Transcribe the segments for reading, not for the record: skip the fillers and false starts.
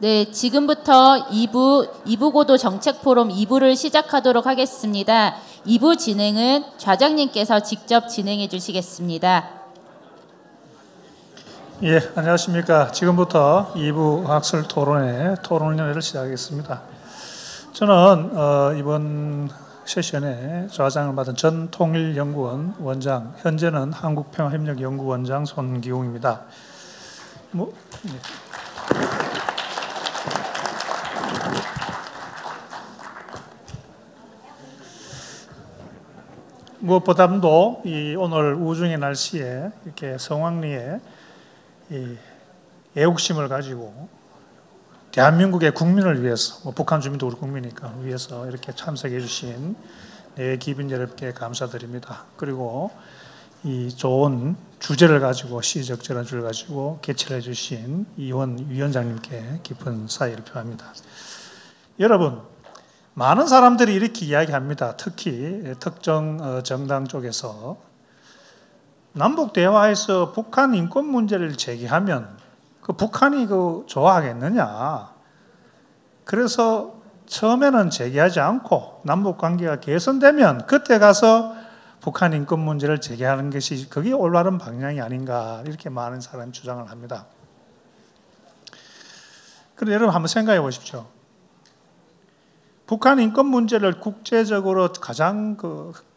네, 지금부터 2부 고도 정책 포럼 2부를 시작하도록 하겠습니다. 2부 진행은 좌장님께서 직접 진행해 주시겠습니다. 예, 안녕하십니까. 지금부터 2부 학술 토론회를 시작하겠습니다. 저는 이번 세션에 좌장을 받은 전통일연구원 원장, 현재는 한국평화협력연구원장 손기웅입니다. 네. 무엇보다도 오늘 우중의 날씨에 이렇게 성황리에 애국심을 가지고 대한민국의 국민을 위해서, 북한 주민도 우리 국민이니까 위해서 이렇게 참석해 주신 기빈 여러분께 감사드립니다. 그리고 이 좋은 주제를 가지고, 시적절한 주제를 가지고 개최를 해주신 이원 위원장님께 깊은 사의를 표합니다. 여러분, 많은 사람들이 이렇게 이야기합니다. 특히 특정 정당 쪽에서 남북 대화에서 북한 인권 문제를 제기하면 그 북한이 좋아하겠느냐. 그래서 처음에는 제기하지 않고 남북 관계가 개선되면 그때 가서 북한 인권 문제를 제기하는 것이 그게 올바른 방향이 아닌가, 이렇게 많은 사람이 주장을 합니다. 그런데 여러분 한번 생각해 보십시오. 북한 인권 문제를 국제적으로 가장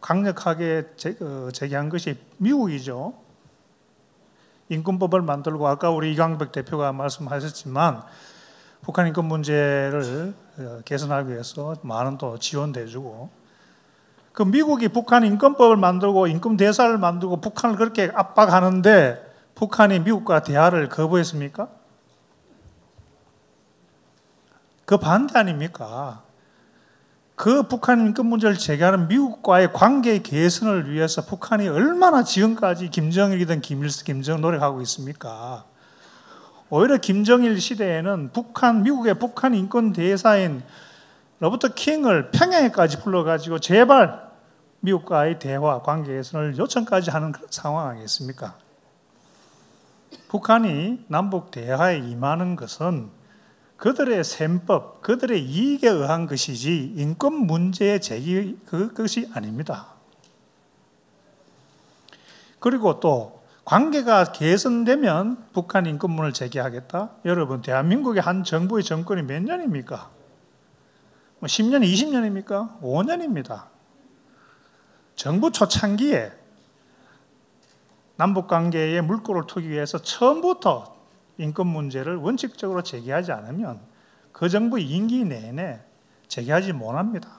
강력하게 제기한 것이 미국이죠. 인권법을 만들고, 아까 우리 이광백 대표가 말씀하셨지만 북한 인권 문제를 개선하기 위해서 많은 또 지원도 해주고, 그 미국이 북한 인권법을 만들고 인권 대사를 만들고 북한을 그렇게 압박하는데 북한이 미국과 대화를 거부했습니까? 그 반대 아닙니까? 그 북한 인권 문제를 제기하는 미국과의 관계 개선을 위해서 북한이 얼마나 지금까지 김정일이든 김정은 노력하고 있습니까? 오히려 김정일 시대에는 미국의 북한 인권 대사인 로버트 킹을 평양에까지 불러가지고 제발 미국과의 대화, 관계 개선을 요청까지 하는 그런 상황 아니겠습니까? 북한이 남북 대화에 임하는 것은 그들의 셈법, 그들의 이익에 의한 것이지 인권 문제의 제기 그것이 아닙니다. 그리고 또 관계가 개선되면 북한 인권문을 제기하겠다. 여러분, 대한민국의 한 정부의 정권이 몇 년입니까? 10년, 20년입니까? 5년입니다. 정부 초창기에 남북관계에 물꼬를 트기 위해서 처음부터 인권 문제를 원칙적으로 제기하지 않으면 그 정부 임기 내내 제기하지 못합니다.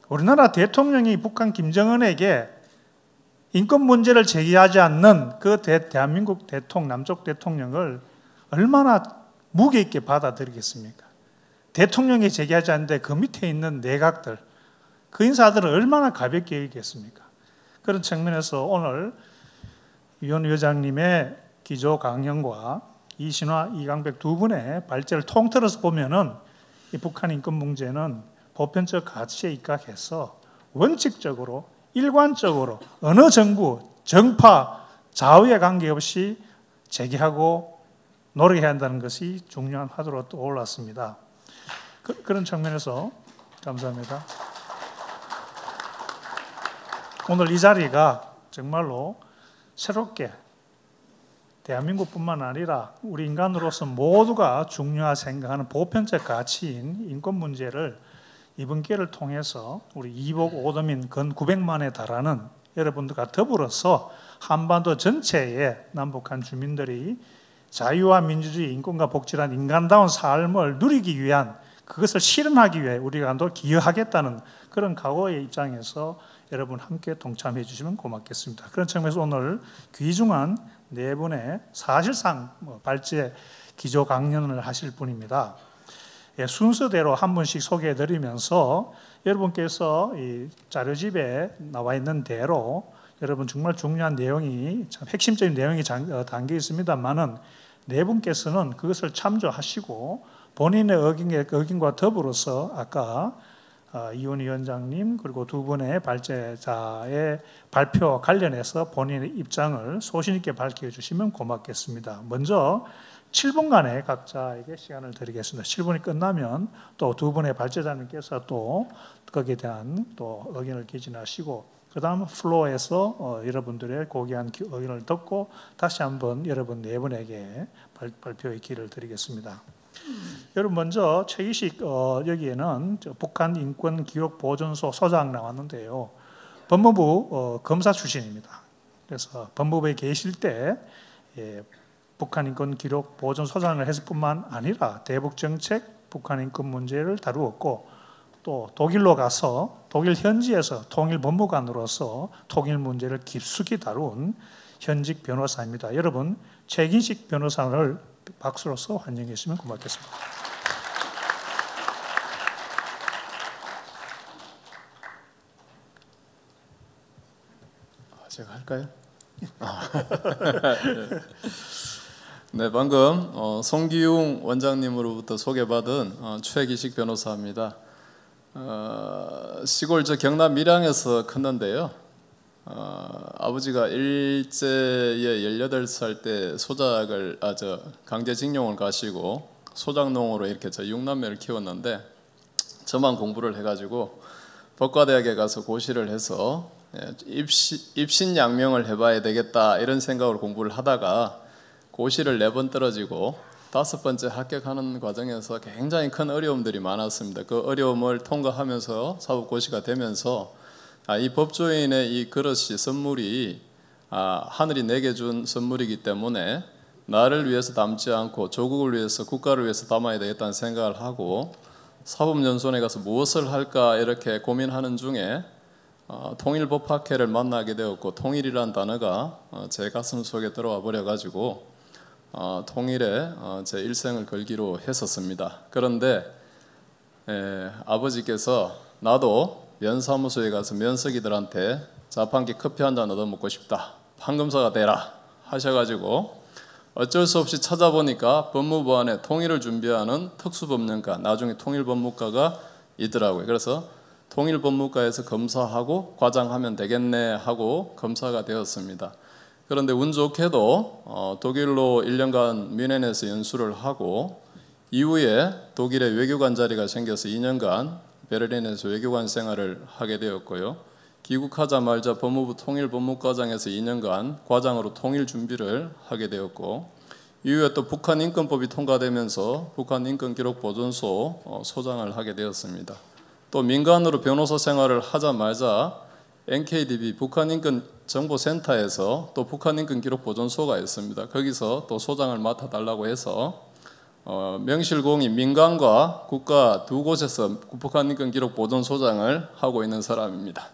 우리나라 대통령이 북한 김정은에게 인권 문제를 제기하지 않는 그 대한민국 남쪽 대통령을 얼마나 무게 있게 받아들이겠습니까? 대통령이 제기하지 않는데 그 밑에 있는 내각들, 그 인사들은 얼마나 가볍게 여기겠습니까? 그런 측면에서 오늘 위원 회장님의 기조 강연과 이신화, 이광백 두 분의 발제를 통틀어서 보면은 이 북한 인권 문제는 보편적 가치에 입각해서 원칙적으로, 일관적으로 어느 정부, 정파, 좌우에 관계없이 제기하고 노력해야 한다는 것이 중요한 화두로 또 올랐습니다. 그런 측면에서 감사합니다. 오늘 이 자리가 정말로 새롭게 대한민국뿐만 아니라 우리 인간으로서 모두가 중요하게 생각하는 보편적 가치인 인권 문제를 이번 기회를 통해서 우리 이복 오도민 근 900만에 달하는 여러분들과 더불어서 한반도 전체의 남북한 주민들이 자유와 민주주의, 인권과 복지란 인간다운 삶을 누리기 위한, 그것을 실현하기 위해 우리가 기여하겠다는 그런 각오의 입장에서 여러분 함께 동참해 주시면 고맙겠습니다. 그런 측면에서 오늘 귀중한 네 분의 사실상 발제 기조 강연을 하실 분입니다. 순서대로 한 분씩 소개해 드리면서 여러분께서 이 자료집에 나와 있는 대로 여러분 정말 중요한 내용이, 핵심적인 내용이 담겨 있습니다만은 네 분께서는 그것을 참조하시고 본인의 의견과 더불어서 아까 이원 위원장님 그리고 두 분의 발제자의 발표 관련해서 본인의 입장을 소신 있게 밝혀주시면 고맙겠습니다. 먼저 7분간의 각자에게 시간을 드리겠습니다. 7분이 끝나면 또 두 분의 발제자님께서 또 거기에 대한 또 의견을 개진하시고 그 다음 플로어에서 여러분들의 고귀한 의견을 듣고 다시 한번 여러분 네 분에게 발표의 기회를 드리겠습니다. 여러분 먼저 최기식 여기에는 북한 인권 기록 보존소 소장 나왔는데요. 법무부 검사 출신입니다. 그래서 법무부에 계실 때 북한 인권 기록 보존소장을 했을 뿐만 아니라 대북 정책, 북한 인권 문제를 다루었고 또 독일로 가서 독일 현지에서 통일 법무관으로서 통일 문제를 깊숙이 다룬 현직 변호사입니다. 여러분 최기식 변호사를 박수로서 환영해 주시면 고맙겠습니다. 제가 할까요? 네, 방금 송기웅 원장님으로부터 소개받은 최기식 변호사입니다. 시골 경남 밀양에서 컸는데요. 아버지가 일제에 18살 때 소작을 강제징용을 가시고 소작농으로 이렇게 저 6남매를 키웠는데 저만 공부를 해가지고 법과대학에 가서 고시를 해서 입신양명을 해봐야 되겠다 이런 생각으로 공부를 하다가 고시를 4번 떨어지고 5번째 합격하는 과정에서 굉장히 큰 어려움들이 많았습니다. 그 어려움을 통과하면서 사법고시가 되면서 이 법조인의 이 그릇이 선물이 하늘이 내게 준 선물이기 때문에 나를 위해서 담지 않고 조국을 위해서 국가를 위해서 담아야 되겠다는 생각을 하고 사법연수원에 가서 무엇을 할까 이렇게 고민하는 중에 통일법학회를 만나게 되었고 통일이란 단어가 제 가슴 속에 들어와 버려가지고 통일에 제 일생을 걸기로 했었습니다. 그런데 아버지께서 나도 면사무소에 가서 면석이들한테 자판기 커피 한 잔 얻어먹고 싶다, 판검사가 되라 하셔가지고 어쩔 수 없이 찾아보니까 법무부 안에 통일을 준비하는 특수법령과 나중에 통일법무과가 있더라고요. 그래서 통일법무과에서 검사하고 과장하면 되겠네 하고 검사가 되었습니다. 그런데 운 좋게도 독일로 1년간 뮌헨에서 연수를 하고 이후에 독일에 외교관 자리가 생겨서 2년간 베를린에서 외교관 생활을 하게 되었고요. 귀국하자마자 법무부 통일법무과장에서 2년간 과장으로 통일 준비를 하게 되었고 이후에 또 북한인권법이 통과되면서 북한인권기록보존소 소장을 하게 되었습니다. 또 민간으로 변호사 생활을 하자마자 NKDB 북한인권정보센터에서 또 북한인권기록보존소가 있습니다. 거기서 또 소장을 맡아달라고 해서 명실공히 민간과 국가 두 곳에서 북한인권기록보존소장을 하고 있는 사람입니다.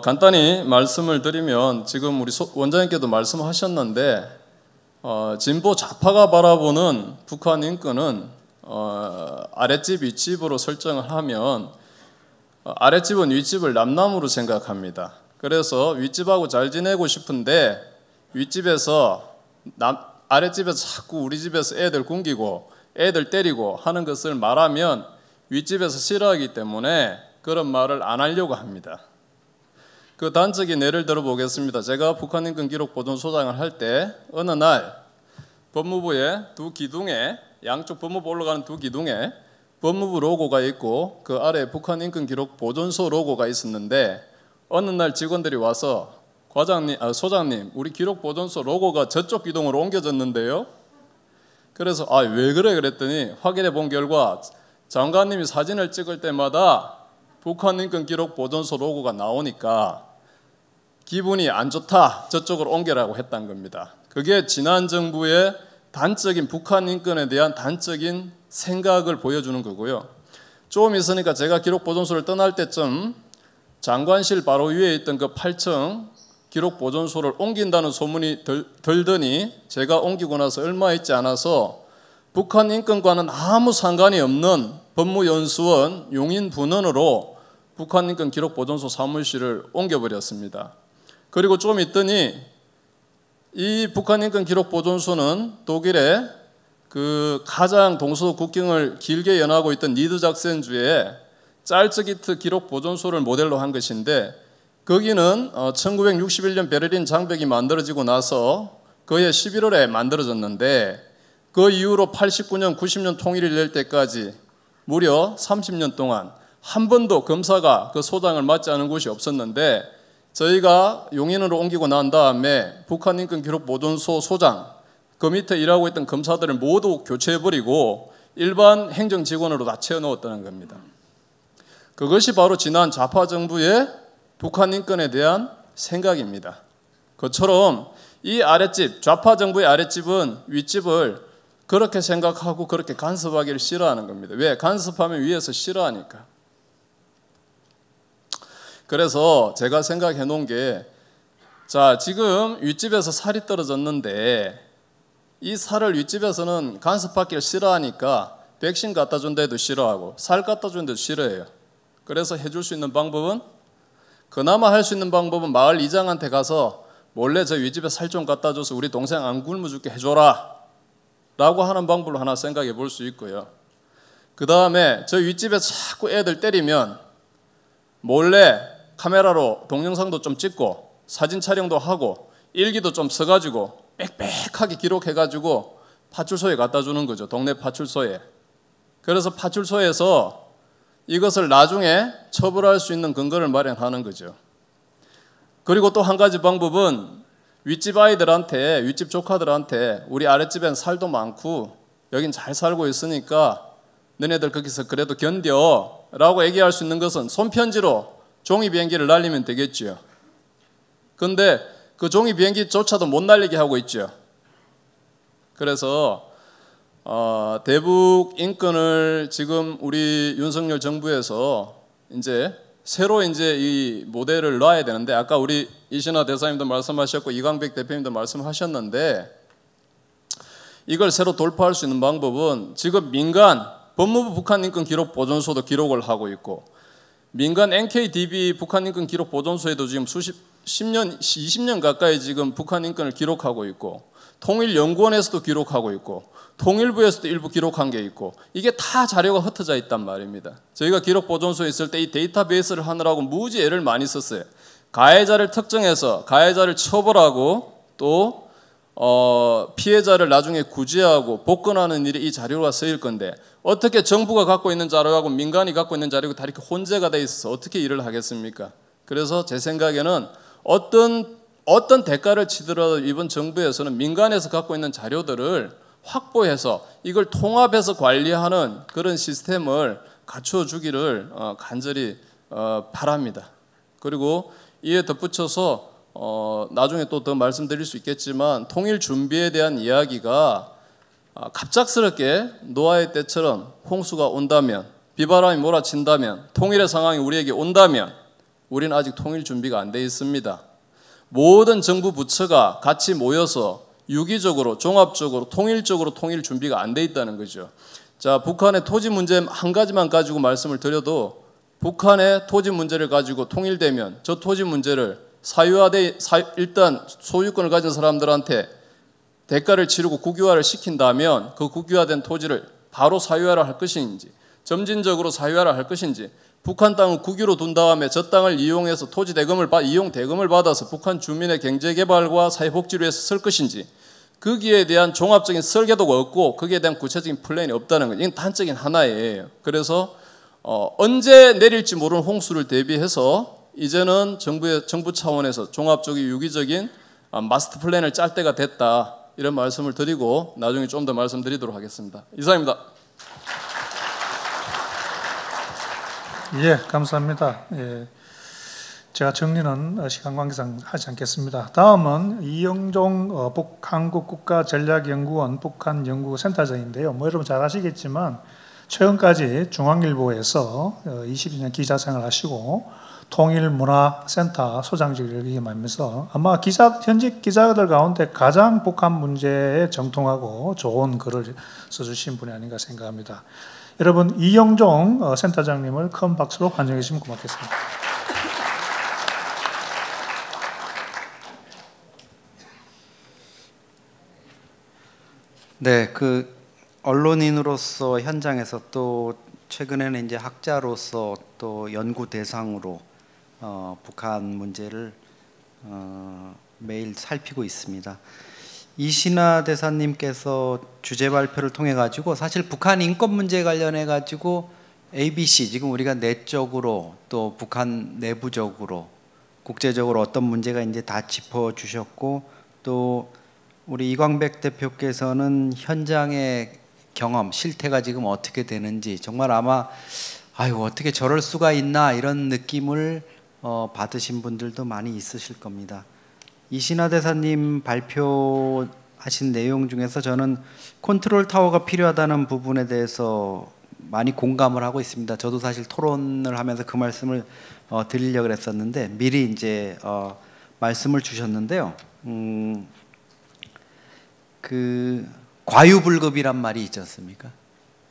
간단히 말씀을 드리면 지금 우리 원장님께도 말씀하셨는데 진보 좌파가 바라보는 북한 인권은 아랫집 윗집으로 설정을 하면 아랫집은 윗집을 남남으로 생각합니다. 그래서 윗집하고 잘 지내고 싶은데 윗집에서 아랫집에서 자꾸 우리 집에서 애들 굶기고 애들 때리고 하는 것을 말하면 윗집에서 싫어하기 때문에 그런 말을 안 하려고 합니다. 그 단적인 예를 들어 보겠습니다. 제가 북한인권기록보존소장을 할 때 어느 날 법무부의 두 기둥에 양쪽 법무부 올라가는 두 기둥에 법무부 로고가 있고 그 아래에 북한인권기록보존소 로고가 있었는데 어느 날 직원들이 와서 소장님 우리 기록보존소 로고가 저쪽 기둥으로 옮겨졌는데요. 그래서 왜 그래 그랬더니 확인해 본 결과 장관님이 사진을 찍을 때마다 북한인권기록보존소 로고가 나오니까 기분이 안 좋다, 저쪽으로 옮겨라고 했던 겁니다. 그게 지난 정부의 단적인 북한 인권에 대한 단적인 생각을 보여주는 거고요. 조금 있으니까 제가 기록보존소를 떠날 때쯤 장관실 바로 위에 있던 그 8층 기록보존소를 옮긴다는 소문이 들더니 제가 옮기고 나서 얼마 있지 않아서 북한 인권과는 아무 상관이 없는 법무연수원 용인분원으로 북한인권 기록보존소 사무실을 옮겨버렸습니다. 그리고 좀 있더니 이 북한인권 기록보존소는 독일의 그 가장 동서 국경을 길게 연하고 있던 니드작센주에 짤츠기트 기록보존소를 모델로 한 것인데 거기는 1961년 베를린 장벽이 만들어지고 나서 그해 11월에 만들어졌는데 그 이후로 89년, 90년 통일이 될 때까지 무려 30년 동안 한 번도 검사가 그 소장을 맡지 않은 곳이 없었는데 저희가 용인으로 옮기고 난 다음에 북한인권기록보존소 소장, 그 밑에 일하고 있던 검사들을 모두 교체해버리고 일반 행정직원으로 다 채워넣었다는 겁니다. 그것이 바로 지난 좌파 정부의 북한 인권에 대한 생각입니다. 그처럼 이 아랫집, 좌파 정부의 아랫집은 윗집을 그렇게 생각하고 그렇게 간섭하기를 싫어하는 겁니다. 왜? 간섭하면 위에서 싫어하니까. 그래서 제가 생각해 놓은 게, 자, 지금 윗집에서 살이 떨어졌는데 이 살을 윗집에서는 간섭받기를 싫어하니까 백신 갖다 준 데도 싫어하고 살 갖다 준 데도 싫어해요. 그래서 해줄 수 있는 방법은, 그나마 할 수 있는 방법은 마을 이장한테 가서 몰래 저 윗집에 살 좀 갖다 줘서 우리 동생 안 굶어 죽게 해줘라 라고 하는 방법을 하나 생각해 볼 수 있고요. 그 다음에 저 윗집에 자꾸 애들 때리면 몰래 카메라로 동영상도 좀 찍고 사진 촬영도 하고 일기도 좀 써가지고 빽빽하게 기록해가지고 파출소에 갖다 주는 거죠. 동네 파출소에. 그래서 파출소에서 이것을 나중에 처벌할 수 있는 근거를 마련하는 거죠. 그리고 또 한 가지 방법은 윗집 아이들한테, 윗집 조카들한테 우리 아랫집엔 살도 많고 여긴 잘 살고 있으니까 너네들 거기서 그래도 견뎌 라고 얘기할 수 있는 것은 손편지로 종이 비행기를 날리면 되겠죠. 근데 그 종이 비행기조차도 못 날리게 하고 있죠. 그래서 대북 인권을 지금 우리 윤석열 정부에서 이제 새로 이제 이 모델을 놔야 되는데, 아까 우리 이신화 대사님도 말씀하셨고 이광백 대표님도 말씀하셨는데, 이걸 새로 돌파할 수 있는 방법은 지금 민간 법무부 북한인권기록보존소도 기록을 하고 있고 민간 NKDB 북한인권기록보존소에도 지금 10년, 20년 가까이 지금 북한인권을 기록하고 있고 통일연구원에서도 기록하고 있고 통일부에서도 일부 기록한 게 있고 이게 다 자료가 흩어져 있단 말입니다. 저희가 기록보존소에 있을 때 이 데이터베이스를 하느라고 무지 애를 많이 썼어요. 가해자를 특정해서 가해자를 처벌하고 또 피해자를 나중에 구제하고 복권하는 일이 이 자료가 쓰일 건데 어떻게 정부가 갖고 있는 자료하고 민간이 갖고 있는 자료가 다 이렇게 혼재가 돼 있어서 어떻게 일을 하겠습니까? 그래서 제 생각에는 어떤 대가를 치더라도 이번 정부에서는 민간에서 갖고 있는 자료들을 확보해서 이걸 통합해서 관리하는 그런 시스템을 갖추어 주기를 간절히 바랍니다. 그리고 이에 덧붙여서 나중에 또 더 말씀드릴 수 있겠지만 통일 준비에 대한 이야기가 갑작스럽게 노아의 때처럼 홍수가 온다면 비바람이 몰아친다면 통일의 상황이 우리에게 온다면 우리는 아직 통일 준비가 안 돼 있습니다. 모든 정부 부처가 같이 모여서 유기적으로 종합적으로 통일적으로 통일 준비가 안 돼 있다는 거죠. 자, 북한의 토지 문제 한 가지만 가지고 말씀을 드려도 북한의 토지 문제를 가지고 통일되면 저 토지 문제를 일단 소유권을 가진 사람들한테 대가를 치르고 국유화를 시킨다면 그 국유화된 토지를 바로 사유화를 할 것인지 점진적으로 사유화를 할 것인지 북한 땅을 국유로 둔 다음에 저 땅을 이용해서 토지 대금을 이용 대금을 받아서 북한 주민의 경제 개발과 사회 복지를 위해서 쓸 것인지 거기에 대한 종합적인 설계도가 없고 거기에 대한 구체적인 플랜이 없다는 것. 이건 단적인 하나예요. 그래서 언제 내릴지 모르는 홍수를 대비해서 이제는 정부 차원에서 종합적인 유기적인 마스터 플랜을 짤 때가 됐다. 이런 말씀을 드리고 나중에 좀 더 말씀드리도록 하겠습니다. 이상입니다. 예, 감사합니다. 예, 제가 정리는 시간 관계상 하지 않겠습니다. 다음은 이영종 한국국가전략연구원 북한연구센터장인데요. 뭐 여러분 잘 아시겠지만 최근까지 중앙일보에서 22년 기자생활을 하시고 통일문화센터 소장직을 역임하면서 아마 현직 기자들 가운데 가장 북한 문제에 정통하고 좋은 글을 써주신 분이 아닌가 생각합니다. 여러분 이영종 센터장님을 큰 박수로 환영해 주시면 고맙겠습니다. 네, 언론인으로서 현장에서 또 최근에는 이제 학자로서 또 연구 대상으로 북한 문제를 매일 살피고 있습니다. 이신하 대사님께서 주제 발표를 통해 가지고 사실 북한 인권 문제 관련해 가지고 ABC 지금 우리가 내적으로 또 북한 내부적으로 국제적으로 어떤 문제가 이제 다 짚어 주셨고, 또 우리 이광백 대표께서는 현장의 경험, 실태가 지금 어떻게 되는지 정말 아마 아유 어떻게 저럴 수가 있나 이런 느낌을 받으신 분들도 많이 있으실 겁니다. 이신하 대사님 발표하신 내용 중에서 저는 컨트롤 타워가 필요하다는 부분에 대해서 많이 공감을 하고 있습니다. 저도 사실 토론을 하면서 그 말씀을 드리려고 했었는데 미리 이제 말씀을 주셨는데요. 그 과유불급이란 말이 있지 않습니까?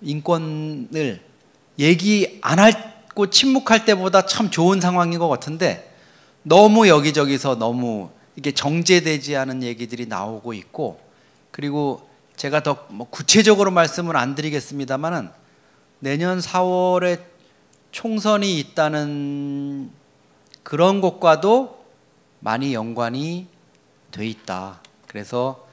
인권을 얘기 안 하고 침묵할 때보다 참 좋은 상황인 것 같은데 너무 여기저기서 너무 이게 정제되지 않은 얘기들이 나오고 있고, 그리고 제가 더 뭐 구체적으로 말씀을 안 드리겠습니다만은 내년 4월에 총선이 있다는 그런 것과도 많이 연관이 돼 있다. 그래서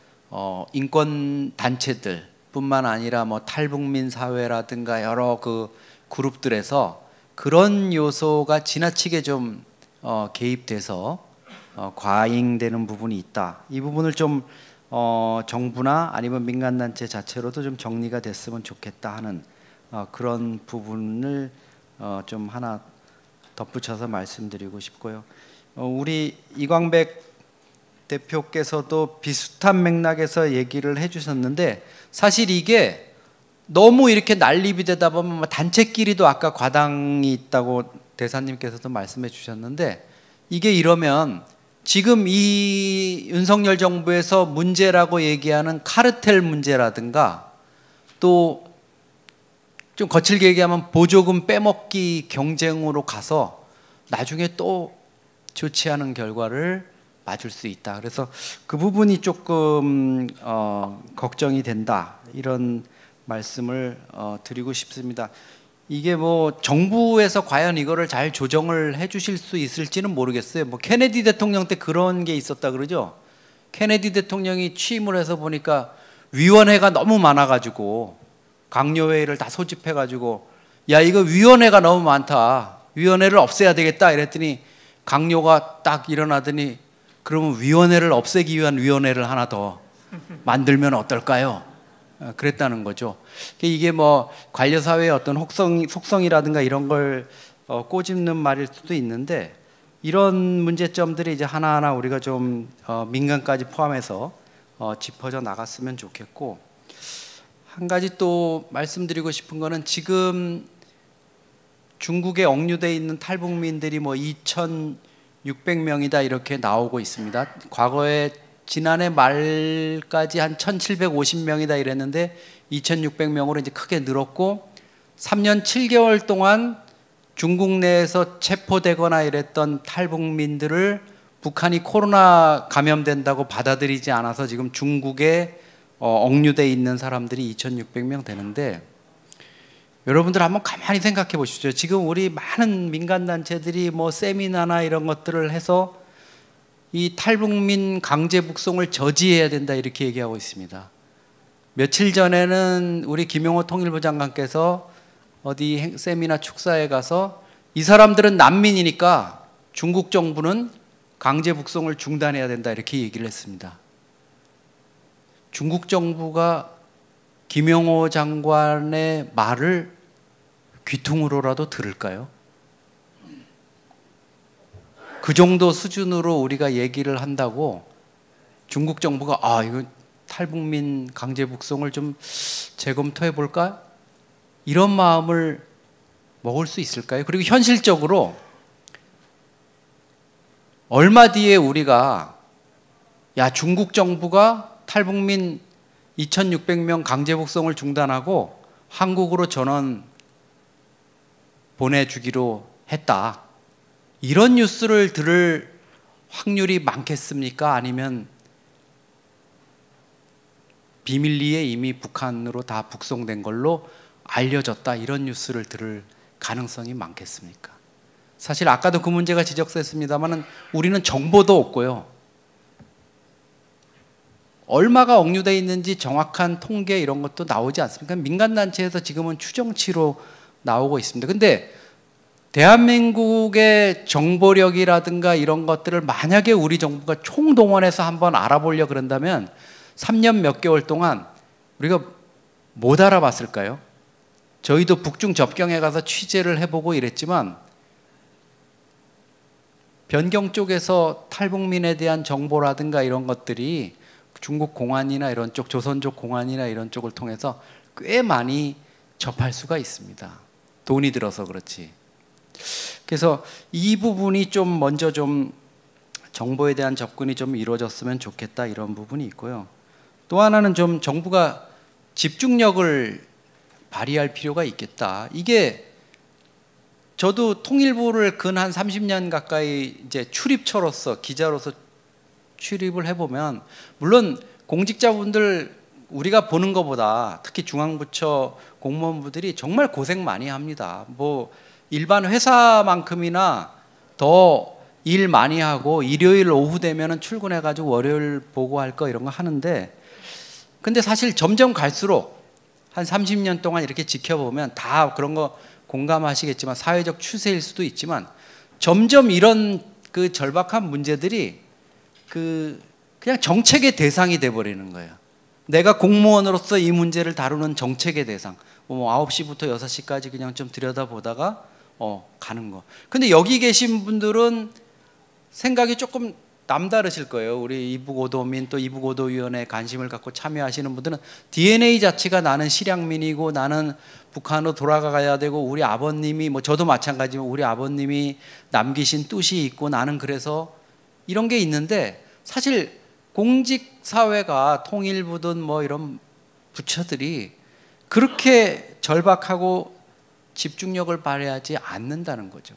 인권 단체들뿐만 아니라 뭐 탈북민 사회라든가 여러 그 그룹들에서 그런 요소가 지나치게 좀 개입돼서 과잉되는 부분이 있다. 이 부분을 좀 정부나 아니면 민간단체 자체로도 좀 정리가 됐으면 좋겠다 하는 그런 부분을 좀 하나 덧붙여서 말씀드리고 싶고요. 우리 이광백 대표께서도 비슷한 맥락에서 얘기를 해주셨는데 사실 이게 너무 이렇게 난립이 되다 보면 단체끼리도 아까 과당이 있다고 대사님께서도 말씀해 주셨는데 이게 이러면 지금 이 윤석열 정부에서 문제라고 얘기하는 카르텔 문제라든가 또 좀 거칠게 얘기하면 보조금 빼먹기 경쟁으로 가서 나중에 또 좋지 않은 결과를 맞을 수 있다. 그래서 그 부분이 조금 걱정이 된다. 이런 말씀을 드리고 싶습니다. 이게 뭐 정부에서 과연 이거를 잘 조정을 해주실 수 있을지는 모르겠어요. 뭐 케네디 대통령 때 그런 게 있었다 그러죠. 케네디 대통령이 취임을 해서 보니까 위원회가 너무 많아가지고 강요회의를 다 소집해가지고 야 이거 위원회가 너무 많다. 위원회를 없애야 되겠다 이랬더니 강요가 딱 일어나더니 그러면 위원회를 없애기 위한 위원회를 하나 더 만들면 어떨까요? 그랬다는 거죠. 이게 뭐 관료사회의 어떤 속성이라든가 이런 걸 꼬집는 말일 수도 있는데 이런 문제점들이 이제 하나하나 우리가 좀 민간까지 포함해서 짚어져 나갔으면 좋겠고, 한 가지 또 말씀드리고 싶은 거는 지금 중국에 억류돼 있는 탈북민들이 뭐 2,600명이다 이렇게 나오고 있습니다. 과거에 지난해 말까지 한 1,750명이다 이랬는데 2,600명으로 이제 크게 늘었고 3년 7개월 동안 중국 내에서 체포되거나 이랬던 탈북민들을 북한이 코로나 감염된다고 받아들이지 않아서 지금 중국에 억류돼 있는 사람들이 2,600명 되는데 여러분들 한번 가만히 생각해 보십시오. 지금 우리 많은 민간단체들이 뭐 세미나나 이런 것들을 해서 이 탈북민 강제 북송을 저지해야 된다 이렇게 얘기하고 있습니다. 며칠 전에는 우리 김용호 통일부 장관께서 어디 세미나 축사에 가서 이 사람들은 난민이니까 중국 정부는 강제 북송을 중단해야 된다 이렇게 얘기를 했습니다. 중국 정부가 김용호 장관의 말을 귀퉁으로라도 들을까요? 그 정도 수준으로 우리가 얘기를 한다고 중국 정부가 이거 탈북민 강제 북송을 좀 재검토해 볼까? 이런 마음을 먹을 수 있을까요? 그리고 현실적으로 얼마 뒤에 우리가 중국 정부가 탈북민 2,600명 강제 북송을 중단하고 한국으로 전원 보내주기로 했다. 이런 뉴스를 들을 확률이 많겠습니까? 아니면 비밀리에 이미 북한으로 다 북송된 걸로 알려졌다. 이런 뉴스를 들을 가능성이 많겠습니까? 사실 아까도 그 문제가 지적됐습니다만 우리는 정보도 없고요. 얼마가 억류돼 있는지 정확한 통계 이런 것도 나오지 않습니까? 민간단체에서 지금은 추정치로 나오고 있습니다. 근데 대한민국의 정보력이라든가 이런 것들을 만약에 우리 정부가 총동원해서 한번 알아보려 그런다면 3년 몇 개월 동안 우리가 못 알아봤을까요? 저희도 북중 접경에 가서 취재를 해보고 이랬지만 변경 쪽에서 탈북민에 대한 정보라든가 이런 것들이 중국 공안이나 이런 쪽, 조선족 공안이나 이런 쪽을 통해서 꽤 많이 접할 수가 있습니다. 돈이 들어서 그렇지. 그래서 이 부분이 좀 먼저 좀 정보에 대한 접근이 좀 이루어졌으면 좋겠다 이런 부분이 있고요. 또 하나는 좀 정부가 집중력을 발휘할 필요가 있겠다. 이게 저도 통일부를 근 한 30년 가까이 이제 출입처로서 기자로서 출입을 해보면 물론 공직자분들 우리가 보는 것보다 특히 중앙부처 공무원분들이 정말 고생 많이 합니다. 뭐 일반 회사만큼이나 더 일 많이 하고 일요일 오후 되면은 출근해가지고 월요일 보고할 거 이런 거 하는데 근데 사실 점점 갈수록 한 30년 동안 이렇게 지켜보면 다 그런 거 공감하시겠지만 사회적 추세일 수도 있지만 점점 이런 그 절박한 문제들이 그냥 정책의 대상이 돼버리는 거예요. 내가 공무원으로서 이 문제를 다루는 정책의 대상. 뭐 9시부터 6시까지 그냥 좀 들여다보다가 가는 거. 근데 여기 계신 분들은 생각이 조금 남다르실 거예요. 우리 이북오도민 또 이북오도위원회에 관심을 갖고 참여하시는 분들은 DNA 자체가 나는 실향민이고 나는 북한으로 돌아가야 되고 우리 아버님이 뭐 저도 마찬가지지만 우리 아버님이 남기신 뜻이 있고 나는 그래서 이런 게 있는데 사실 공직사회가 통일부든 뭐 이런 부처들이 그렇게 절박하고 집중력을 발휘하지 않는다는 거죠.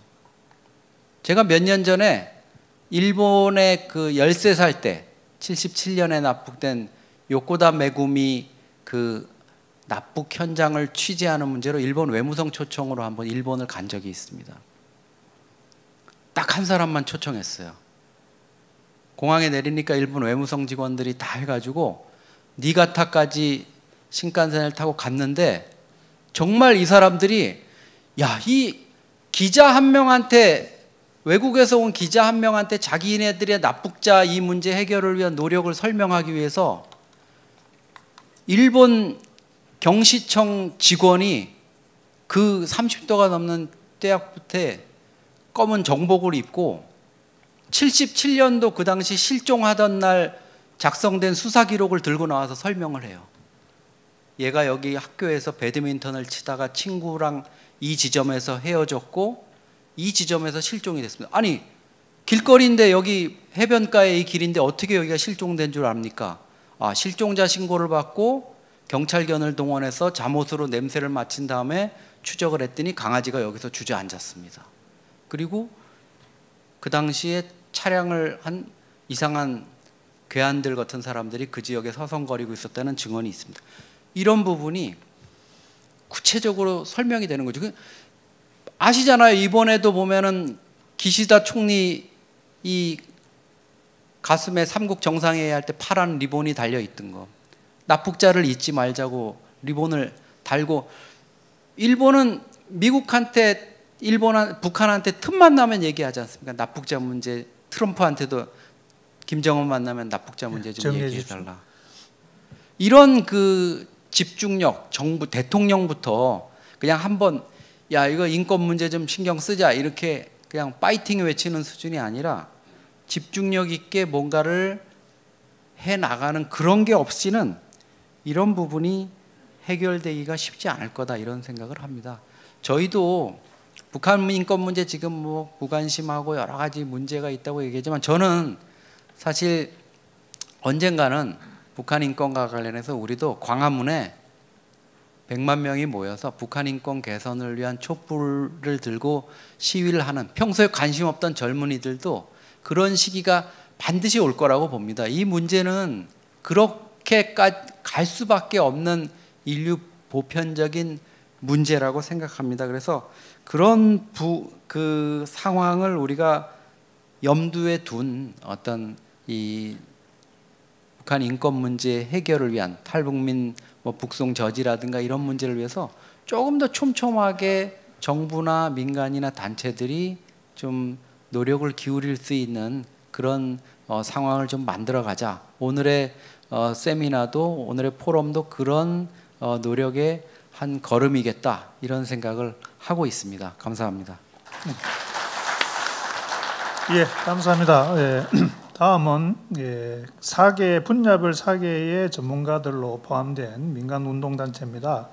제가 몇 년 전에 일본에 그 13살 때 77년에 납북된 요코다 메구미 그 납북 현장을 취재하는 문제로 일본 외무성 초청으로 한번 일본을 간 적이 있습니다. 딱 한 사람만 초청했어요. 공항에 내리니까 일본 외무성 직원들이 다 해가지고 니가타까지 신칸센을 타고 갔는데 정말 이 사람들이 이 기자 한 명한테 외국에서 온 기자 한 명한테 자기네들의 납북자 이 문제 해결을 위한 노력을 설명하기 위해서 일본 경시청 직원이 그 30도가 넘는 떼약부터 검은 정복을 입고 77년도 그 당시 실종하던 날 작성된 수사 기록을 들고 나와서 설명을 해요. 얘가 여기 학교에서 배드민턴을 치다가 친구랑 이 지점에서 헤어졌고 이 지점에서 실종이 됐습니다. 아니 길거리인데 여기 해변가에 이 길인데 어떻게 여기가 실종된 줄 압니까? 실종자 신고를 받고 경찰견을 동원해서 잠옷으로 냄새를 맡은 다음에 추적을 했더니 강아지가 여기서 주저앉았습니다. 그리고 그 당시에 차량을 한 이상한 괴한들 같은 사람들이 그 지역에 서성거리고 있었다는 증언이 있습니다. 이런 부분이 구체적으로 설명이 되는 거죠. 아시잖아요. 이번에도 보면은 기시다 총리 이 가슴에 삼국 정상회의 할 때 파란 리본이 달려 있던 거. 납북자를 잊지 말자고 리본을 달고 일본은 미국한테 북한한테 틈만 나면 얘기하지 않습니까? 납북자 문제 트럼프한테도 김정은 만나면 납북자 문제 좀 얘기해달라. 이런 그 집중력 정부 대통령부터 그냥 한번 이거 인권 문제 좀 신경 쓰자 이렇게 그냥 파이팅 외치는 수준이 아니라 집중력 있게 뭔가를 해나가는 그런 게 없이는 이런 부분이 해결되기가 쉽지 않을 거다 이런 생각을 합니다. 저희도 북한 인권 문제 지금 뭐 무관심하고 여러 가지 문제가 있다고 얘기하지만 저는 사실 언젠가는 북한 인권과 관련해서 우리도 광화문에 100만 명이 모여서 북한 인권 개선을 위한 촛불을 들고 시위를 하는 평소에 관심 없던 젊은이들도 그런 시기가 반드시 올 거라고 봅니다. 이 문제는 그렇게 갈 수밖에 없는 인류 보편적인 문제라고 생각합니다. 그래서 그런 그 상황을 우리가 염두에 둔 어떤 이 북한 인권 문제 해결을 위한 탈북민 북송 저지라든가 이런 문제를 위해서 조금 더 촘촘하게 정부나 민간이나 단체들이 좀 노력을 기울일 수 있는 그런 상황을 좀 만들어가자. 오늘의 세미나도 오늘의 포럼도 그런 노력의 한 걸음이겠다 이런 생각을 하고 있습니다. 감사합니다. 예, 감사합니다. 예, 다음은 4개 분야별 4개의 전문가들로 포함된 민간 운동단체입니다.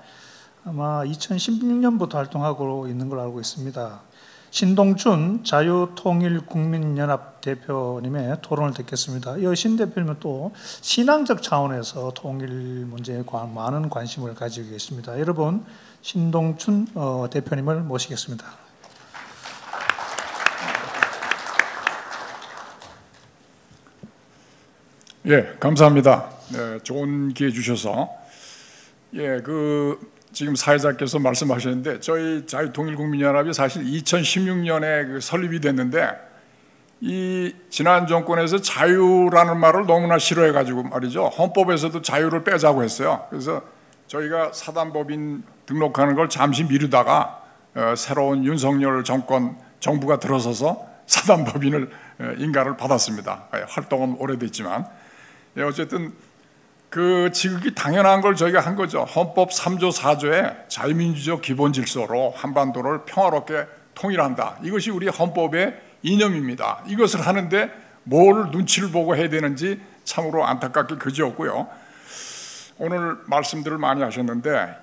아마 2016년부터 활동하고 있는 걸 알고 있습니다. 신동춘 자유통일국민연합 대표님의 토론을 듣겠습니다. 이 신 대표님은 또 신앙적 차원에서 통일 문제에 많은 관심을 가지고 계십니다. 여러분, 신동춘 대표님을 모시겠습니다. 예, 감사합니다. 네, 좋은 기회 주셔서 지금 사회자께서 말씀하셨는데 저희 자유통일국민연합이 사실 2016년에 설립이 됐는데 이 지난 정권에서 자유라는 말을 너무나 싫어해가지고 말이죠. 헌법에서도 자유를 빼자고 했어요. 그래서 저희가 사단법인 등록하는 걸 잠시 미루다가 새로운 윤석열 정부가 들어서서 사단법인을 인가를 받았습니다. 활동은 오래됐지만 어쨌든 그 지극히 당연한 걸 저희가 한 거죠. 헌법 3조 4조에 자유민주적 기본 질서로 한반도를 평화롭게 통일한다. 이것이 우리 헌법의 이념입니다. 이것을 하는데 뭘 눈치를 보고 해야 되는지 참으로 안타깝게 그지없고요. 오늘 말씀들을 많이 하셨는데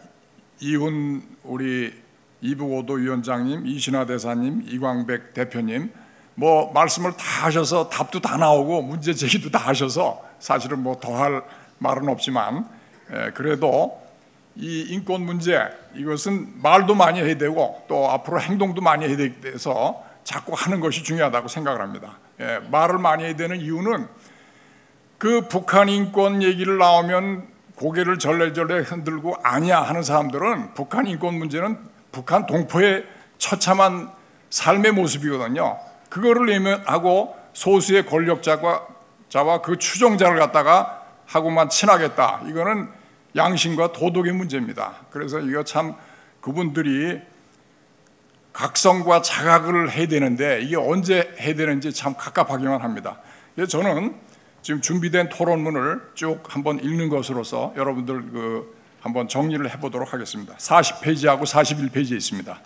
이훈 우리 이부고도 위원장님, 이신화 대사님, 이광백 대표님 말씀을 다 하셔서 답도 다 나오고 문제 제기도 다 하셔서 사실은 더할 말은 없지만 그래도 이 인권 문제 이것은 말도 많이 해야 되고 또 앞으로 행동도 많이 해야 돼서 자꾸 하는 것이 중요하다고 생각을 합니다. 말을 많이 해야 되는 이유는 그 북한 인권 얘기를 나오면 고개를 절레절레 흔들고 아니야 하는 사람들은 북한 인권 문제는 북한 동포의 처참한 삶의 모습이거든요. 그거를 외면하고 소수의 권력자와 그 추종자를 갖다가 하고만 친하겠다. 이거는 양심과 도덕의 문제입니다. 그래서 이거 참 그분들이 각성과 자각을 해야 되는데 이게 언제 해야 되는지 참 갑갑하기만 합니다. 그래서 저는 지금 준비된 토론문을 쭉 한번 읽는 것으로서 여러분들 한번 정리를 해보도록 하겠습니다. 40페이지하고 41페이지에 있습니다.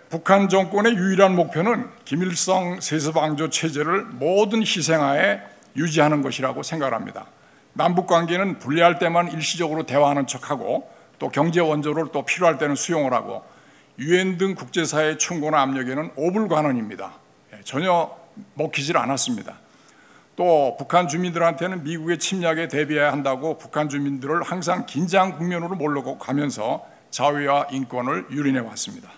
북한 정권의 유일한 목표는 김일성 세습왕조 체제를 모든 희생하에 유지하는 것이라고 생각합니다. 남북관계는 불리할 때만 일시적으로 대화하는 척하고 또 경제 원조를 또 필요할 때는 수용을 하고 유엔 등 국제사회의 충고나 압력에는 오불관원입니다. 전혀 먹히질 않았습니다. 또 북한 주민들한테는 미국의 침략에 대비해야 한다고 북한 주민들을 항상 긴장 국면으로 몰고 가면서 자유와 인권을 유린해 왔습니다.